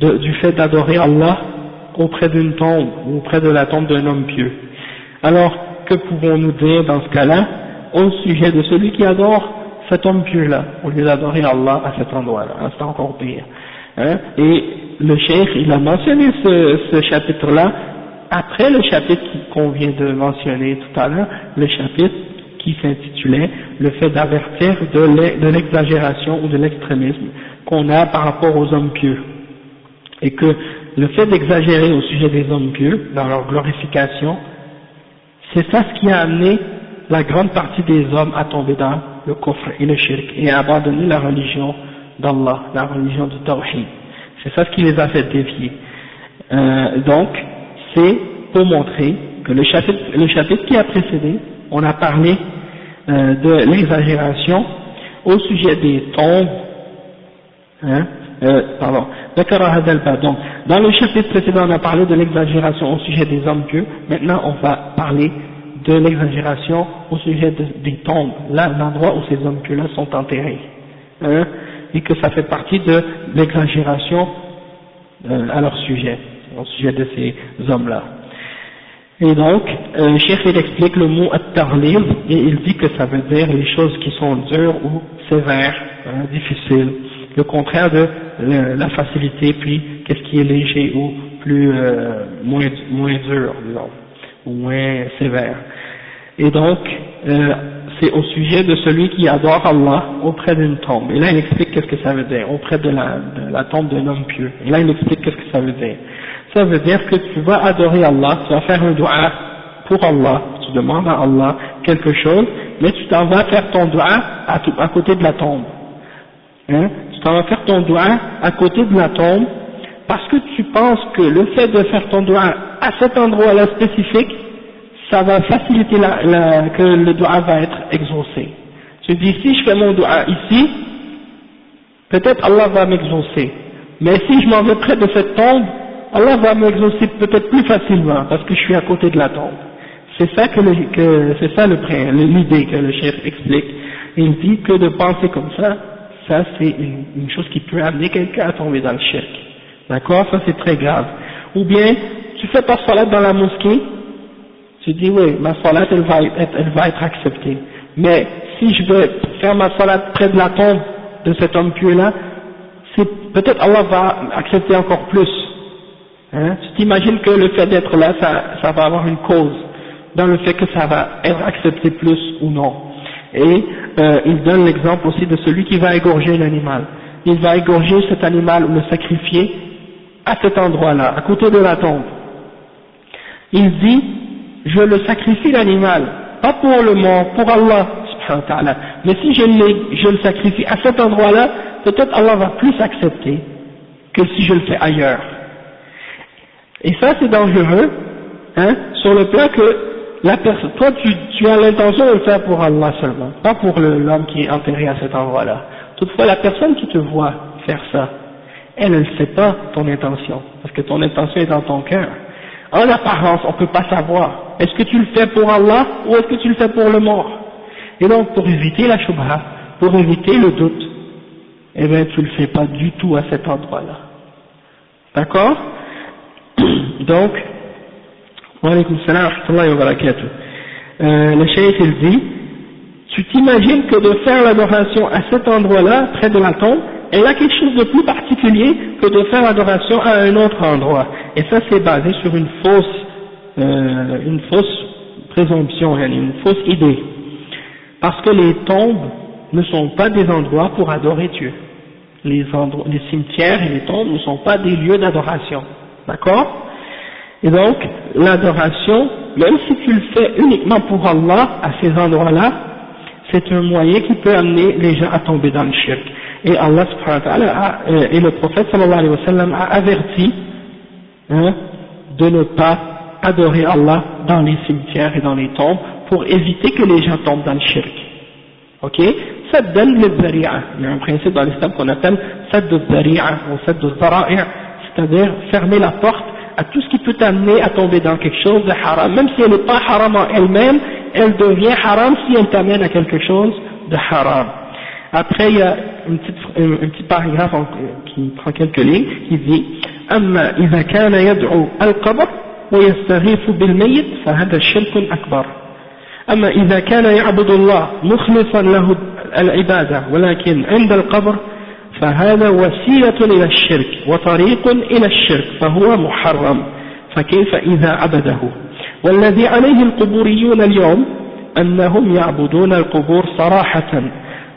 du fait d'adorer Allah auprès d'une tombe ou auprès de la tombe d'un homme pieux. Alors que pouvons-nous dire dans ce cas-là au sujet de celui qui adore cet homme pieux-là au lieu d'adorer Allah à cet endroit-là? C'est encore pire. Et le cheikh il a mentionné ce chapitre-là après le chapitre qu'on vient de mentionner tout à l'heure, le chapitre qui s'intitulait le fait d'avertir de l'exagération ou de l'extrémisme qu'on a par rapport aux hommes pieux, et que le fait d'exagérer au sujet des hommes pieux dans leur glorification, c'est ça ce qui a amené la grande partie des hommes a tombé dans le kufr et le shirk et a abandonné la religion d'Allah, la religion du tawhid. C'est ça ce qui les a fait dévier. Donc, c'est pour montrer que le chapitre qui a précédé, on a parlé de l'exagération au sujet des tombes, donc, dans le chapitre précédent, on a parlé de l'exagération au sujet des hommes pieux. Maintenant, on va parler de l'exagération au sujet des tombes, là, l'endroit où ces hommes pieux-là sont enterrés, et que ça fait partie de l'exagération à leur sujet, au sujet de ces hommes-là. Et donc, Cheikh il explique le mot at-tarlil, et il dit que ça veut dire les choses qui sont dures ou sévères, difficiles, le contraire de la facilité, puis qu'est-ce qui est léger ou plus moins dur, disons, ou moins sévère. Et donc, c'est au sujet de celui qui adore Allah auprès d'une tombe. Et là, il explique qu'est-ce que ça veut dire, auprès de la tombe d'un homme pieux. Et là, il explique qu'est-ce que ça veut dire. Ça veut dire que tu vas adorer Allah, tu vas faire un dua pour Allah, tu demandes à Allah quelque chose, mais tu t'en vas faire ton dua à côté de la tombe. Tu t'en vas faire ton dua à côté de la tombe parce que tu penses que le fait de faire ton dua à cet endroit-là spécifique, ça va faciliter que le dua va être exaucé. Tu dis, si je fais mon dua ici, peut-être Allah va m'exaucer. Mais si je m'en vais près de cette tombe, Allah va m'exaucer peut-être plus facilement parce que je suis à côté de la tombe. C'est ça c'est ça l'idée que le chef explique. Il dit que de penser comme ça c'est une chose qui peut amener quelqu'un à tomber dans le shirk. D'accord? Ça c'est très grave. Ou bien, tu fais ta salat dans la mosquée, tu dis oui, ma salat elle va être acceptée. Mais si je veux faire ma salat près de la tombe de cet homme pieux-là, peut-être Allah va accepter encore plus. Tu t'imagines que le fait d'être là, ça va avoir une cause dans le fait que ça va être accepté plus ou non. Et il donne l'exemple aussi de celui qui va égorger l'animal. Il va égorger cet animal ou le sacrifier à cet endroit-là, à côté de la tombe. Il dit, je le sacrifie l'animal, pas pour le mort, pour Allah, subhanahu wa ta'ala. Mais si je le sacrifie à cet endroit-là, peut-être Allah va plus accepter que si je le fais ailleurs. Et ça c'est dangereux, sur le plan que la personne, toi tu as l'intention de le faire pour Allah seulement, pas pour l'homme qui est enterré à cet endroit-là. Toutefois la personne qui te voit faire ça, elle ne sait pas ton intention, parce que ton intention est dans ton cœur. En apparence, on ne peut pas savoir, est-ce que tu le fais pour Allah ou est-ce que tu le fais pour le mort? Et donc pour éviter la shubha, pour éviter le doute, eh bien tu le fais pas du tout à cet endroit-là. D'accord? Donc, wa alaykum salam wa rahmatullahi wa barakatuh. Le cheikh il dit, tu t'imagines que de faire l'adoration à cet endroit-là, près de la tombe, elle a quelque chose de plus particulier que de faire l'adoration à un autre endroit. Et ça c'est basé sur une fausse présomption, une fausse idée. Parce que les tombes ne sont pas des endroits pour adorer Dieu. Les cimetières et les tombes ne sont pas des lieux d'adoration. D'accord? Et donc, l'adoration, même si tu le fais uniquement pour Allah, à ces endroits-là, c'est un moyen qui peut amener les gens à tomber dans le shirk. Et Allah subhanahu wa ta'ala et le prophète sallallahu alayhi wa sallam a averti de ne pas adorer Allah dans les cimetières et dans les tombes pour éviter que les gens tombent dans le shirk. Ok? Sadd al-Zari'a. Il y a un principe dans l'islam qu'on appelle Sadd al-Zari'a ou Sadd al-Zara'i', c'est-à-dire fermer la porte à tout ce qui peut t'amener à tomber dans quelque chose de haram, même si elle n'est pas haram en elle-même, elle devient haram si elle t'amène à quelque chose de haram. Après, il y a un petit paragraphe qui prend quelques lignes, qui dit أما إذا كان يدعو القبر ويستغيث بالميت فهذا شرك أكبر. أما إذا كان يعبد الله مخلصا له العبادة ولكن عند القبر فهذا وسيلة إلى الشرك وطريق إلى الشرك فهو محرم، فكيف إذا عبده؟ والذي عليه القبوريون اليوم أنهم يعبدون القبور صراحة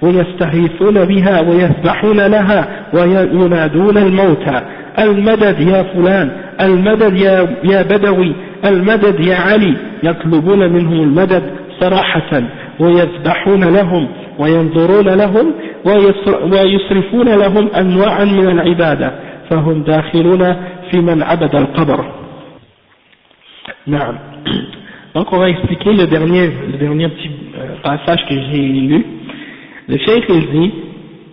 ويستغيثون بها ويذبحون لها وينادون الموتى المدد يا فلان، المدد يا بدوي، المدد يا علي، يطلبون منهم المدد استراحة ويذبحون لهم وينظرون لهم ويصرفون لهم أنواعا من العبادة فهم داخلون في من عبد القبر. نعم. Donc on va expliquer le dernier petit passage que j'ai lu. Le cheikh il dit,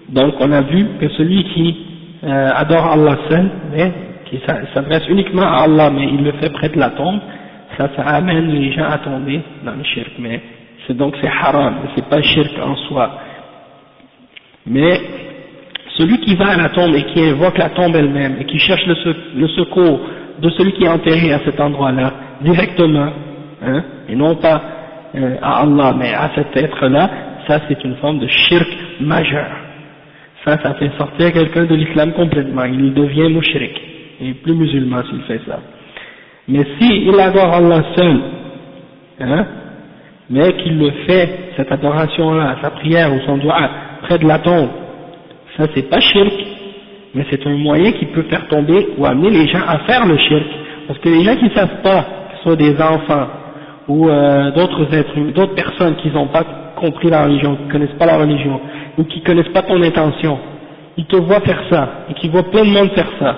donc on a vu que celui qui adore Allah seul, mais qui s'adresse uniquement à Allah, mais il le fait près de la tombe, ça amène les gens à tomber dans le shirk, mais c'est haram, c'est pas shirk en soi. Mais celui qui va à la tombe et qui invoque la tombe elle-même et qui cherche le secours de celui qui est enterré à cet endroit-là, directement, hein, et non pas à Allah, mais à cet être-là, ça c'est une forme de shirk majeur. Ça fait sortir quelqu'un de l'islam complètement, il devient mushrik, il n'est plus musulman s'il fait ça. Mais s'il adore Allah seul, hein, mais qu'il le fait, cette adoration-là, sa prière ou son dua, près de la tombe, ça c'est pas shirk, mais c'est un moyen qui peut faire tomber ou amener les gens à faire le shirk. Parce que les gens qui ne savent pas, que ce soit des enfants ou d'autres personnes qui n'ont pas compris la religion, qui ne connaissent pas la religion, ou qui ne connaissent pas ton intention, ils te voient faire ça, et qui voient plein de monde faire ça,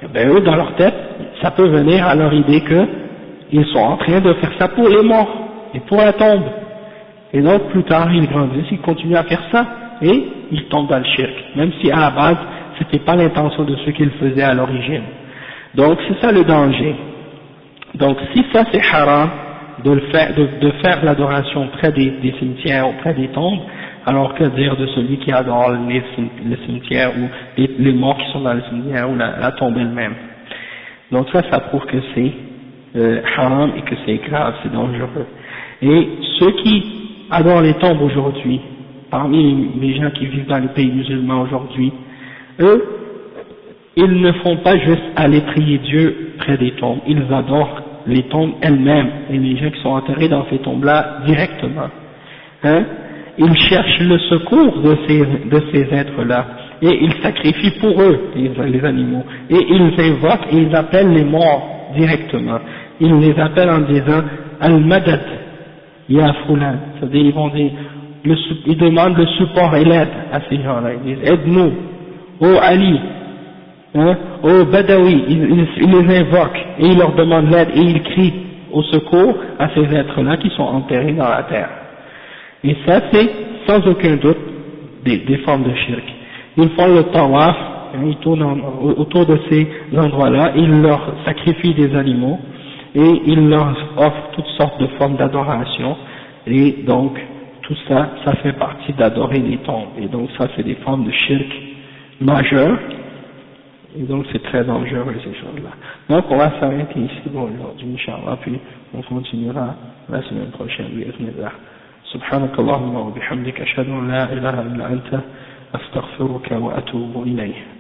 et bien eux, dans leur tête, ça peut venir à leur idée qu'ils sont en train de faire ça pour les morts, et pour la tombe. Et donc, plus tard, ils grandissent, ils continuent à faire ça, et ils tombent dans le shirk, même si à la base, c'était pas l'intention de ce qu'ils faisaient à l'origine. Donc, c'est ça le danger. Donc, si ça c'est haram, de faire l'adoration près des cimetières ou près des tombes, alors que dire de celui qui adore les cimetières ou les morts qui sont dans le cimetière ou la tombe elle-même. Donc ça prouve que c'est haram et que c'est grave, c'est dangereux. Et ceux qui adorent les tombes aujourd'hui, parmi les gens qui vivent dans les pays musulmans aujourd'hui, eux, ils ne font pas juste aller prier Dieu près des tombes, ils adorent les tombes elles-mêmes et les gens qui sont enterrés dans ces tombes-là directement. Hein? Ils cherchent le secours de ces êtres-là et ils sacrifient pour eux les animaux et ils invoquent et ils appellent les morts directement. Ils les appellent en disant Al-Madad Ya Fulan, c'est-à-dire ils demandent le support et l'aide à ces gens-là. Ils disent aide-nous, oh Ali, hein, oh Badawi, ils les invoquent et ils leur demandent l'aide et ils crient au secours à ces êtres-là qui sont enterrés dans la terre. Et ça c'est sans aucun doute des formes de shirk. Ils font le tawaf, ils tournent autour de ces endroits-là, ils leur sacrifient des animaux et ils leur offrent toutes sortes de formes d'adoration et donc tout ça, ça fait partie d'adorer les tombes et donc ça c'est des formes de shirk majeures et donc c'est très dangereux ces choses-là. Donc on va s'arrêter ici aujourd'hui, Inch'Allah, puis on continuera la semaine prochaine, bi'idhnillah. سبحانك اللهم وبحمدك أشهد أن لا إله إلا أنت أستغفرك وأتوب إليه.